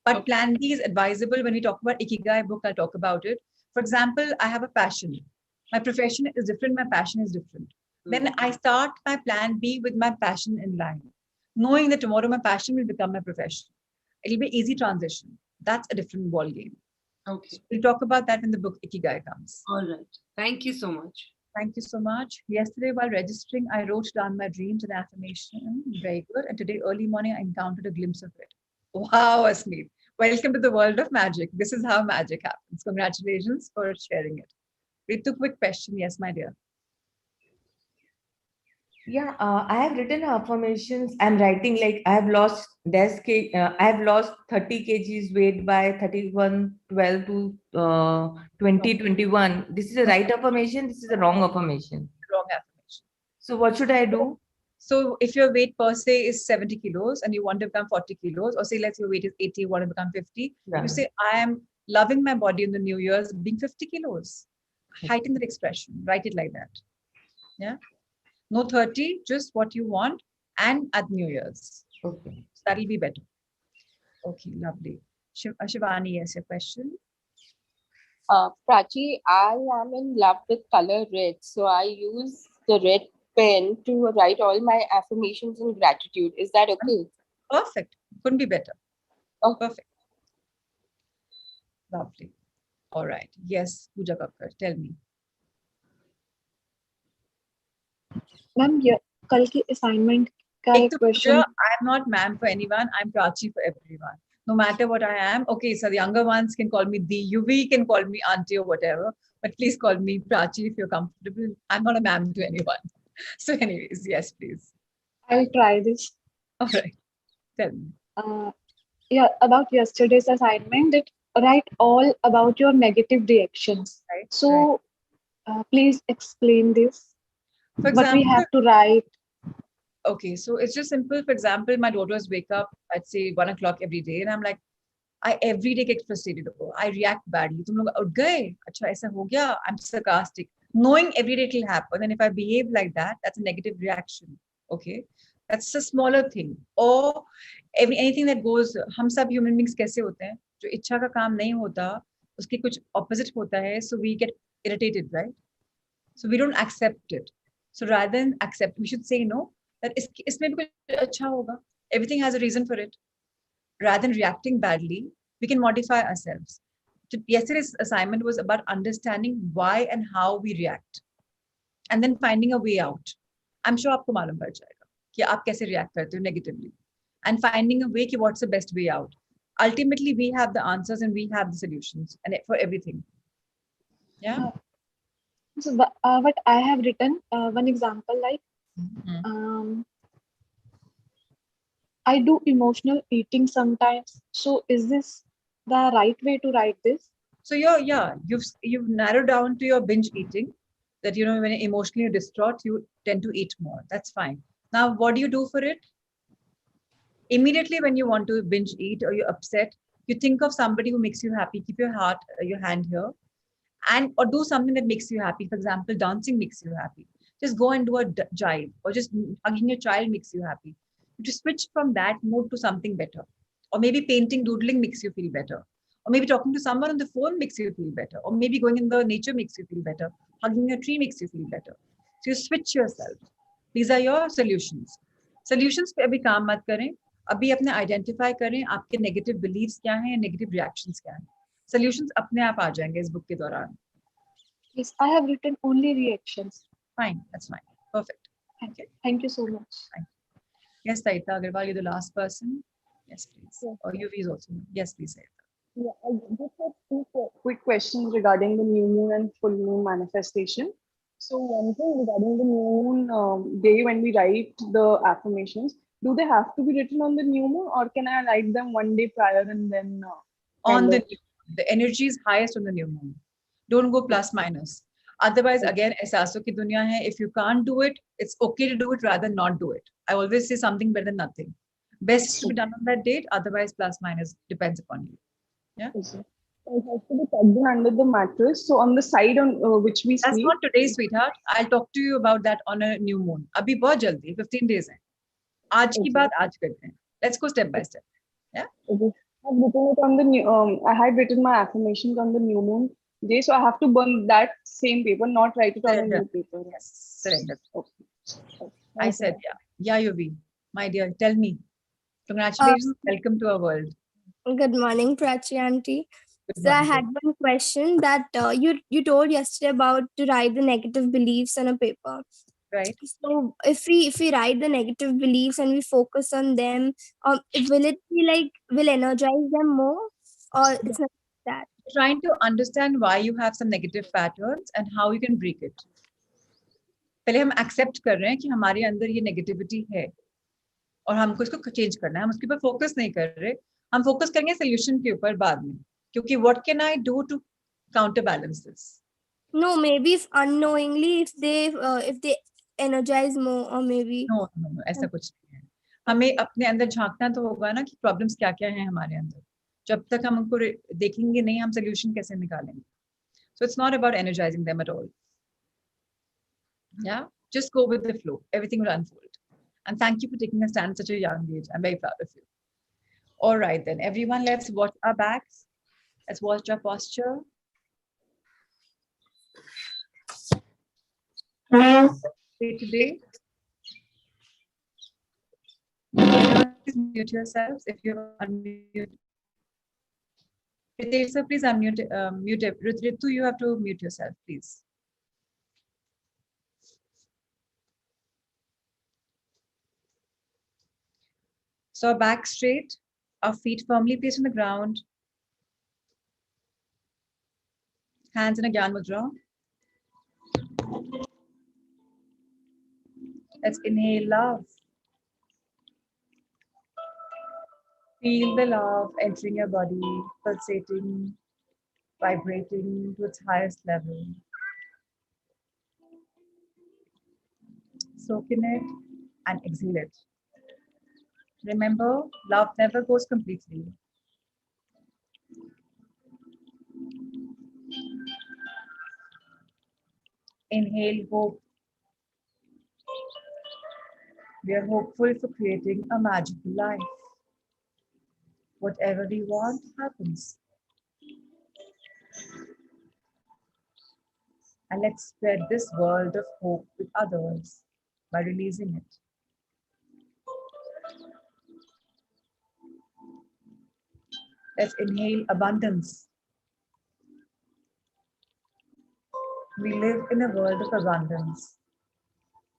But Okay. plan B is advisable when we talk about Ikigai book. I'll talk about it. For example, I have a passion. My profession is different. My passion is different. Then I start my plan B with my passion in line, knowing that tomorrow my passion will become my profession. It'll be easy transition. That's a different ball game. Okay. We'll talk about that when the book Ikigai comes. All right. Thank you so much. Thank you so much. Yesterday, while registering, I wrote down my dreams and affirmation. Very good. And today, early morning, I encountered a glimpse of it. Wow, Asmeet. Welcome to the world of magic. This is how magic happens. Congratulations for sharing it. Ritu, quick question. Yes, my dear. Yeah, I have written affirmations. I'm writing like I have lost I have lost 30 kgs weight by 31/12 to 2021. This is a right affirmation. This is a wrong affirmation. Wrong affirmation. So what should I do? So if your weight per se is 70 kilos and you want to become 40 kilos, or say let's your weight is 80, you want to become 50, Yeah. you say, I am loving my body in the New Year's being 50 kilos. heighten that expression. Write it like that. Yeah. No 30, just what you want, and at New Year's. Okay. So that'll be better. Okay, lovely. Shivani, yes, your question. Prachi, I am in love with color red, so I use the red pen to write all my affirmations and gratitude. Is that okay? Perfect. Couldn't be better. Oh. Perfect. Lovely. All right. Yes, Pooja Kakkar, tell me. Ma'am ये कल की assignment का एक एक तो question Pooja, I'm not ma'am for anyone. I'm Prachi for everyone. No matter what I am. Okay, so the younger ones can call me the UV, can call me auntie or whatever. But please call me Prachi if you're comfortable. I'm not a ma'am to anyone. So anyways, yes, please. I'll try this. All right. Tell me. Yeah, about yesterday's assignment, that write all about your negative reactions. Right. So please explain this. For What we example, have to write. okay, so it's just simple. For example, my daughters wake up at say 1 o'clock every day, and I'm like, I every day get frustrated. I react badly. तुम लोग उठ गए? अच्छा ऐसा हो गया? I'm sarcastic. Knowing every day it will happen, and if I behave like that, that's a negative reaction. Okay, that's a smaller thing. Or anything that goes. हम सब human beings कैसे होते हैं? जो इच्छा का काम नहीं होता, उसके कुछ opposite होता है. So we get irritated, right? So we don't accept it. So rather than accept, we should say no. That इसमें भी कुछ अच्छा होगा. Everything has a reason for it. Rather than reacting badly, we can modify ourselves. Yesterday's assignment was about understanding why and how we react, and then finding a way out. I'm sure आपको मालूम पड़ जाएगा कि आप कैसे react करते हो negatively, and finding a way कि what's the best way out. Ultimately, we have the answers and we have the solutions, and for everything. Yeah. So what I have written, one example like I do emotional eating sometimes. So is this the right way to write this? So you've narrowed down to your binge eating, that when you're emotionally distraught, you tend to eat more. That's fine. Now, what do you do for it? Immediately when you want to binge eat or you're upset, you think of somebody who makes you happy. Keep your hand here, and or do something that makes you happy. For example, dancing makes you happy. Just go and do a jive, or just hugging your child makes you happy. To switch from that mode to something better, or maybe painting, doodling makes you feel better, or maybe talking to someone on the phone makes you feel better, or maybe going in the nature makes you feel better, hugging a tree makes you feel better. So you switch yourself. These are your solutions. Solutions पे अभी काम मत करें. अभी अपने identify करें आपके negative beliefs क्या हैं, negative reactions क्या हैं. Solutions अपने आप आ जाएंगे इस book के दौरान. Yes, I have written only reactions. Fine, that's fine. Perfect. Okay. Thank you so much. Yes, Saita Agarwal, you're the last person. Yes, please. Yes. Or UV is also. Yes, please, Saita. Yeah, I just have two quick questions regarding the new moon and full moon manifestation. So one thing regarding the new moon day when we write the affirmations, do they have to be written on the new moon, or can I write them one day prior and then On the energy is highest on the new moon. Don't go plus minus. Otherwise, again, एहसासों की दुनिया है. If you can't do it, it's okay to do it rather than not do it. I always say something better than nothing. Best is to be done on that date. Otherwise, plus minus depends upon you. Yeah. Okay. It has to be tucked in under the mattress. So on the side on which we That's sleep. not today, sweetheart. I'll talk to you about that on a new moon. अभी बहुत जल्दी 15 days हैं. आज की बात आज करते हैं. Let's go step by step. Yeah. Okay. I've written it on the new. I had written my affirmations on the new moon day, so I have to burn that same paper, not write it on a new paper. Yes. Surrender. Okay. I said, yeah, Yuvi, my dear, tell me. Congratulations. Welcome to our world. Good morning, Prachi auntie. Good So I morning. had one question that you told yesterday about to write the negative beliefs on a paper. Right. So if we write the negative beliefs and we focus on them, will it be like will energize them more, or it's not that? Trying to understand why you have some negative patterns and how you can break it. पहले हम accept कर रहे हैं कि हमारे अंदर ये negativity है और हमको इसको चेंज करना है. हम उसके ऊपर फोकस नहीं कर रहे. हम फोकस करेंगे सोल्यूशन के ऊपर बाद में, क्योंकि what can I do to counter balance this. No, maybe if unknowingly if they energize more, or maybe no ऐसा कुछ नहीं है. हमें अपने अंदर झांकना तो होगा ना कि प्रॉब्लम्स क्या क्या हैं हमारे अंदर. जब तक हम उनको देखेंगे नहीं, हम सोल्यूशन कैसे निकालेंगे. So it's not about energizing them at all. Yeah, just go with the flow. Everything will unfold. And thank you for taking a stand at such a young age. I'm very proud of you. All right, then, everyone, let's watch our backs. Let's watch our posture. Say today. Please mute yourselves if you're unmuted. Ritesh, sir, please unmute. Mute. Ritu, you have to mute yourself, please. So our back straight, our feet firmly placed on the ground, hands in a Gyan Mudra. Let's inhale love. Feel the love entering your body, pulsating, vibrating to its highest level. Soak in it and exhale it. Remember, love never goes completely. Inhale hope. We are hopeful for creating a magical life. Whatever we want happens. And let's spread this world of hope with others by releasing it. Let's inhale abundance. We live in a world of abundance.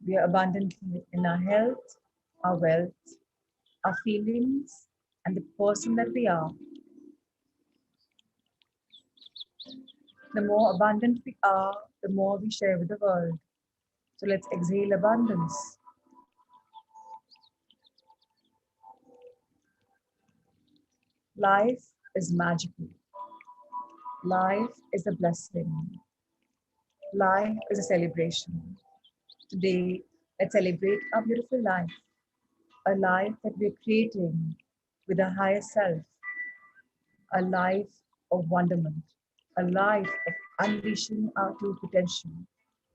We are abundant in our health, our wealth, our feelings, and the person that we are. The more abundant we are, the more we share with the world. So let's exhale abundance. Life is magical. Life is a blessing. Life is a celebration. Today, let's celebrate our beautiful life, a life that we're creating with our higher self, a life of wonderment, a life of unleashing our true potential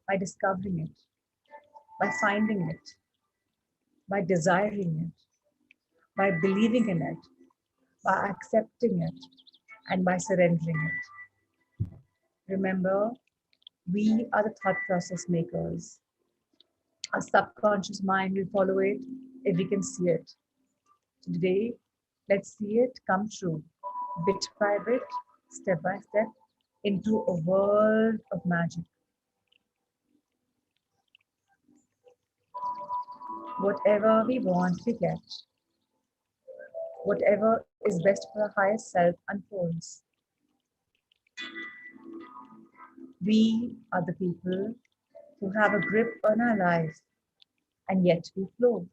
by discovering it, by finding it, by desiring it, by believing in it, by accepting it, and by surrendering it. Remember, we are the thought process makers. Our subconscious mind will follow it if we can see it. Today, let's see it come true, bit by bit, step by step, into a world of magic. Whatever we want, we get. Whatever is best for our highest self unfolds. We are the people who have a grip on our life, and yet we flow.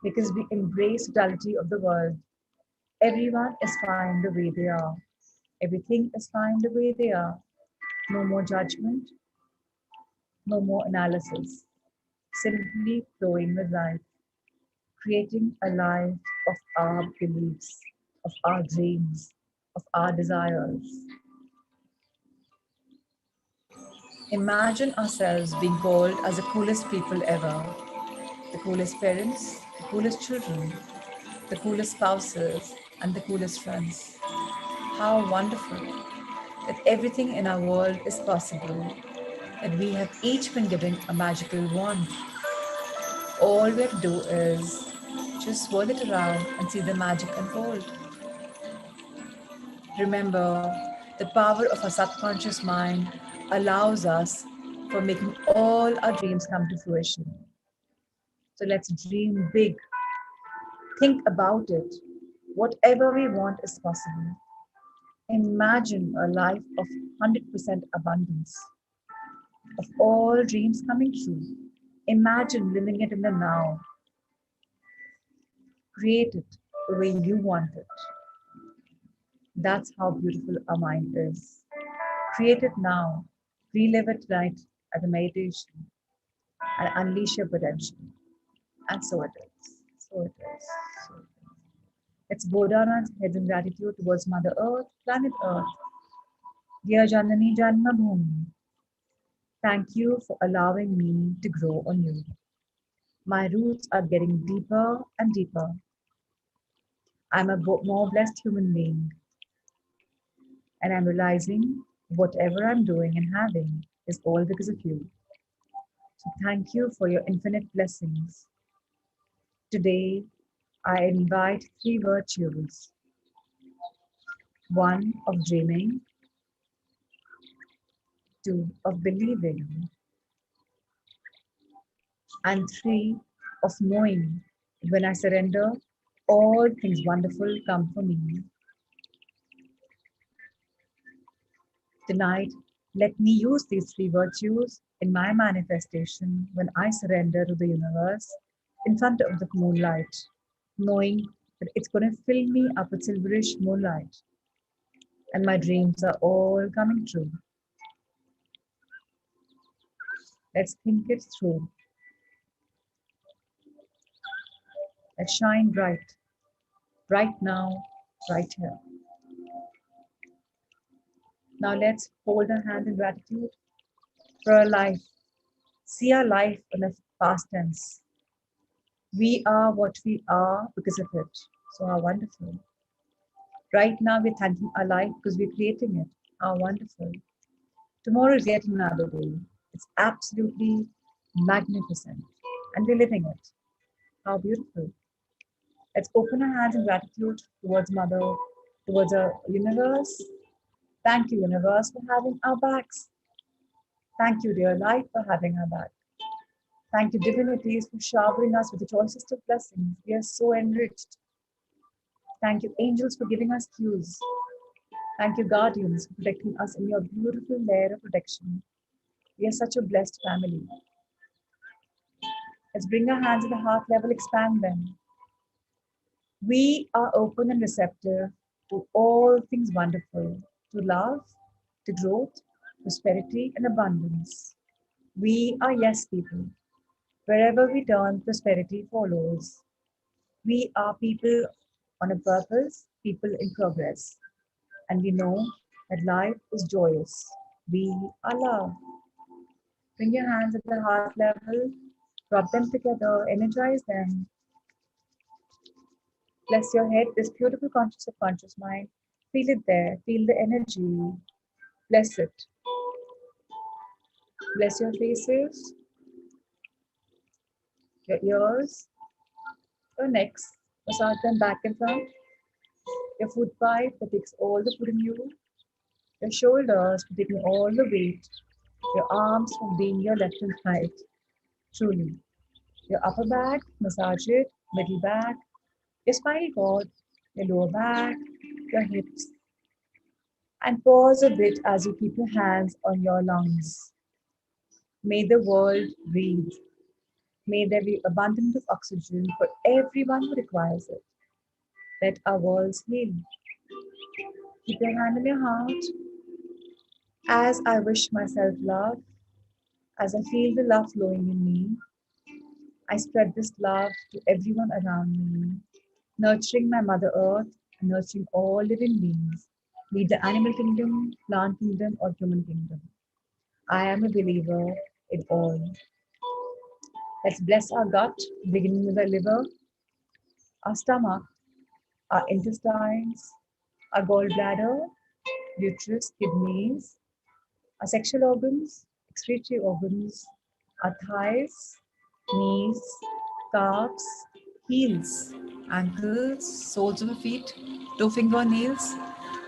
Because we embrace totality of the world. Everyone is fine the way they are. Everything is fine the way they are. No more judgment, no more analysis. Simply flowing with life, creating a life of our beliefs, of our dreams, of our desires. Imagine ourselves being called as the coolest people ever. The coolest parents, the coolest children, the coolest spouses, and the coolest friends. How wonderful that everything in our world is possible, that we have each been given a magical wand. All we have to do is just swirl it around and see the magic unfold. Remember, the power of our subconscious mind allows us for making all our dreams come to fruition. So let's dream big. Think about it. Whatever we want is possible. Imagine a life of 100% abundance, of all dreams coming true. Imagine living it in the now. Create it the way you want it. That's how beautiful our mind is. Create it now. Relive it tonight at the meditation and unleash your potential. And so it is. So it is. So it is. Let's bow down our heads in gratitude towards Mother Earth, planet Earth. Dear Janani Janmabhoomi, thank you for allowing me to grow on you. My roots are getting deeper and deeper. I'm a more blessed human being, and I'm realizing whatever I'm doing and having is all because of you. So thank you for your infinite blessings. Today, I invite three virtues: one of dreaming, two of believing, and three of knowing. When I surrender, all things wonderful come for me. Tonight, let me use these three virtues in my manifestation when I surrender to the universe in front of the moonlight, knowing that it's going to fill me up with silverish moonlight and my dreams are all coming true. Let's think it through. Let's shine bright, right now, right here. Now let's hold our hand in gratitude for our life. See our life in a past tense. We are what we are because of it. So how wonderful. Right now we're thanking our life because we're creating it. How wonderful. Tomorrow is yet another day. It's absolutely magnificent. And we're living it. How beautiful. Let's open our hands in gratitude towards Mother, towards our universe. Thank you, universe, for having our backs. Thank you, dear life, for having our back. Thank you, divinities, for showering us with the choicest of blessings. We are so enriched. Thank you, angels, for giving us cues. Thank you, guardians, for protecting us in your beautiful layer of protection. We are such a blessed family. Let's bring our hands at the heart level, expand them. We are open and receptive to all things wonderful, to love, to growth, prosperity, and abundance. We are yes people. Wherever we turn, prosperity follows. We are people on a purpose, people in progress. And we know that life is joyous. We are love. Bring your hands at the heart level, rub them together, energize them. Bless your head, this beautiful conscious subconscious mind. Feel it there, feel the energy. Bless it. Bless your faces, your ears, your necks. Massage them back and front. Your food pipe that takes all the food in you. Your shoulders for taking all the weight. Your arms for being your left and right. Truly. Your upper back, massage it. Middle back. Your spinal cord. Your lower back. Your hips. And pause a bit as you keep your hands on your lungs. May the world breathe. May there be abundance of oxygen for everyone who requires it. Let our worlds heal. Keep your hand in your heart. As I wish myself love, as I feel the love flowing in me, I spread this love to everyone around me, nurturing my Mother Earth and nurturing all living beings, be it the animal kingdom, plant kingdom, or human kingdom. I am a believer in all. Let's bless our gut, beginning with the liver, our stomach, our intestines, our gallbladder, uterus, kidneys, our sexual organs, excretory organs, our thighs, knees, calves, heels, ankles, soles of the feet, toe finger nails.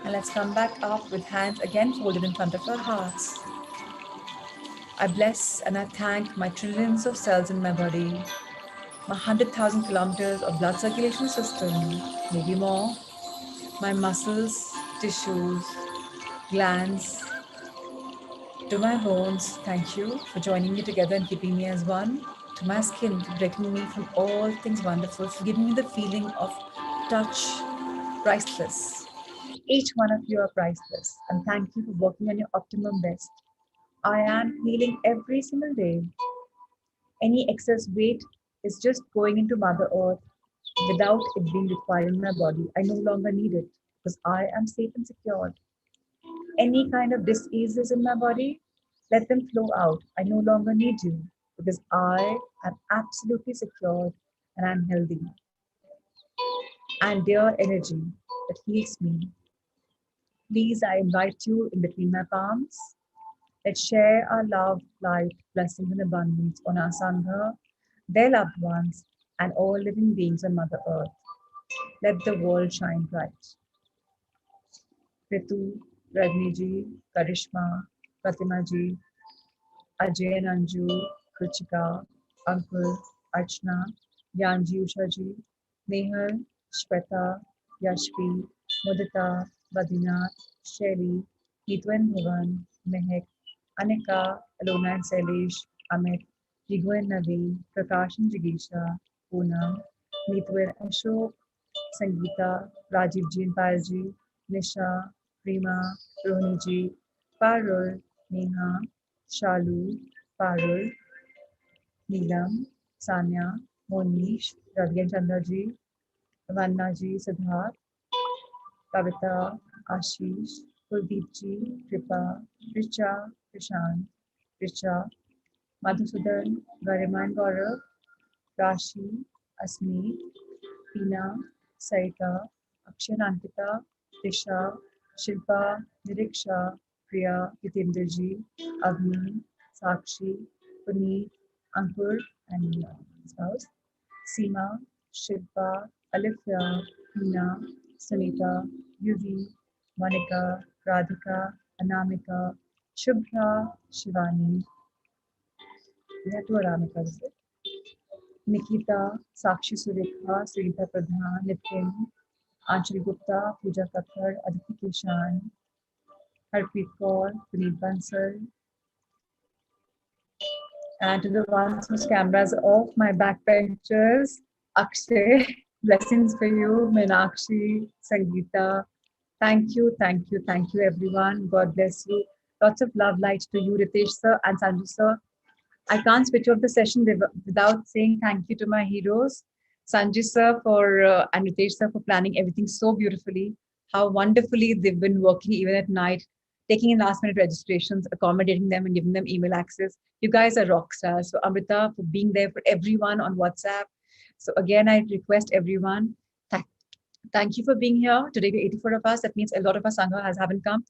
And let's come back up with hands again folded in front of our hearts. I bless and I thank my trillions of cells in my body, my 100,000 kilometers of blood circulation system, maybe more, my muscles, tissues, glands, to my bones, thank you for joining me together and keeping me as one. To my skin, for protecting me from all things wonderful, for giving me the feeling of touch, priceless. Each one of you are priceless, and thank you for working on your optimum best. I am healing every single day. Any excess weight is just going into Mother Earth without it being required in my body. I no longer need it because I am safe and secured. any kind of diseases in my body, let them flow out. I no longer need you because I am absolutely secure and I'm healthy. And dear energy that heals me, please, I invite you in between my palms. Let's share our love, light, blessings, and abundance on our Sangha, their loved ones, and all living beings on Mother Earth. Let the world shine bright. Ritu, Rajni ji, Karishma, Fatima ji, Ajay and Anju, Krichika, Ankur, Archana, Yanji Usha ji, Nehal, Shweta, Yashvi, Mudita, Badinath, Shelly, Neetu and Bhuvan, Mehak, Anika, Alona and Sailesh, Amit, Jigu and Naveen, Prakash and Jigisha, Poonam, Neetu and Ashok, Sangeeta, Rajiv ji and Payal, Nisha, Prima, Rohini ji, Parul, Neha, Shalu, Parul, Neelam, Sanya, Monish, Ravi and Chandra ji, Vanna ji, Siddharth, Kavita, Ashish, Kuldeep ji, Kripa, Richa, Prashant, Richa, Madhusudan, Garima and Gaurav, Rashi, Asmi, Tina, Saita, Akshay and Ankita, Disha, Shilpa, Niriksha, Priya, Hitendraji, Avni, Sakshi, Puneet, Ankur, and Neha, spouse, Seema, Shilpa, Alifya, Hina, Sunita, Yuvi, Monica, Radhika, Anamika, Shubhra, Shivani. We have two Aramika, is it? Nikita, Sakshi Surekha, Sunita Pradhan, Nitin, Anshul Gupta, Pooja Kakkar, Aditi Kishan, Harpreet Kaur, Puneet Bansal, and to the ones whose cameras are off, my backbenchers, Akshay, blessings for you, Meenakshi, Sangeeta. Thank you, thank you, thank you, everyone. God bless you. Lots of love, light to you, Ritesh sir and Sanju sir. I can't switch off the session without saying thank you to my heroes, Sanjay sir and Ritesh sir for planning everything so beautifully. How wonderfully they've been working even at night, taking in last minute registrations, accommodating them and giving them email access. You guys are rock stars. So Amrita for being there for everyone on WhatsApp. So again, I request everyone, thank you for being here. Today we're 84 of us. That means a lot of our Sangha haven't come.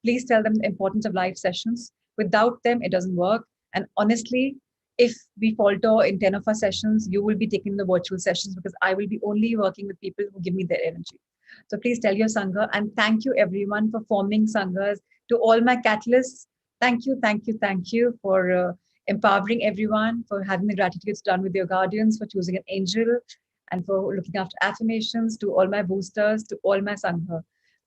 Please tell them the importance of live sessions. Without them, it doesn't work. And honestly, if we falter in 10 of our sessions, you will be taking the virtual sessions because I will be only working with people who give me their energy. So please tell your Sangha, and thank you everyone for forming Sanghas. To all my catalysts, thank you, thank you, thank you for empowering everyone, for having the gratitudes done with your guardians, for choosing an angel, and for looking after affirmations. To all my boosters, to all my Sangha.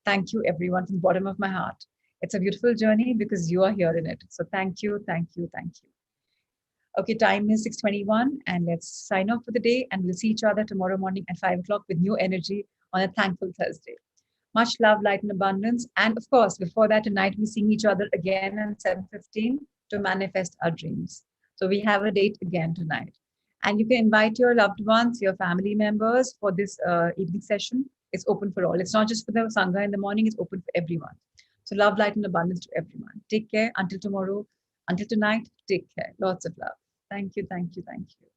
Thank you everyone from the bottom of my heart. It's a beautiful journey because you are here in it. So thank you, thank you, thank you. Okay, time is 6:21 and let's sign off for the day, and we'll see each other tomorrow morning at 5 o'clock with new energy on a thankful Thursday. Much love, light and abundance. And of course, before that, tonight we're seeing each other again at 7:15 to manifest our dreams. So we have a date again tonight. And you can invite your loved ones, your family members for this evening session. It's open for all. It's not just for the Sangha in the morning, it's open for everyone. So love, light and abundance to everyone. Take care until tomorrow. Until tonight, take care. Lots of love. Thank you, thank you, thank you.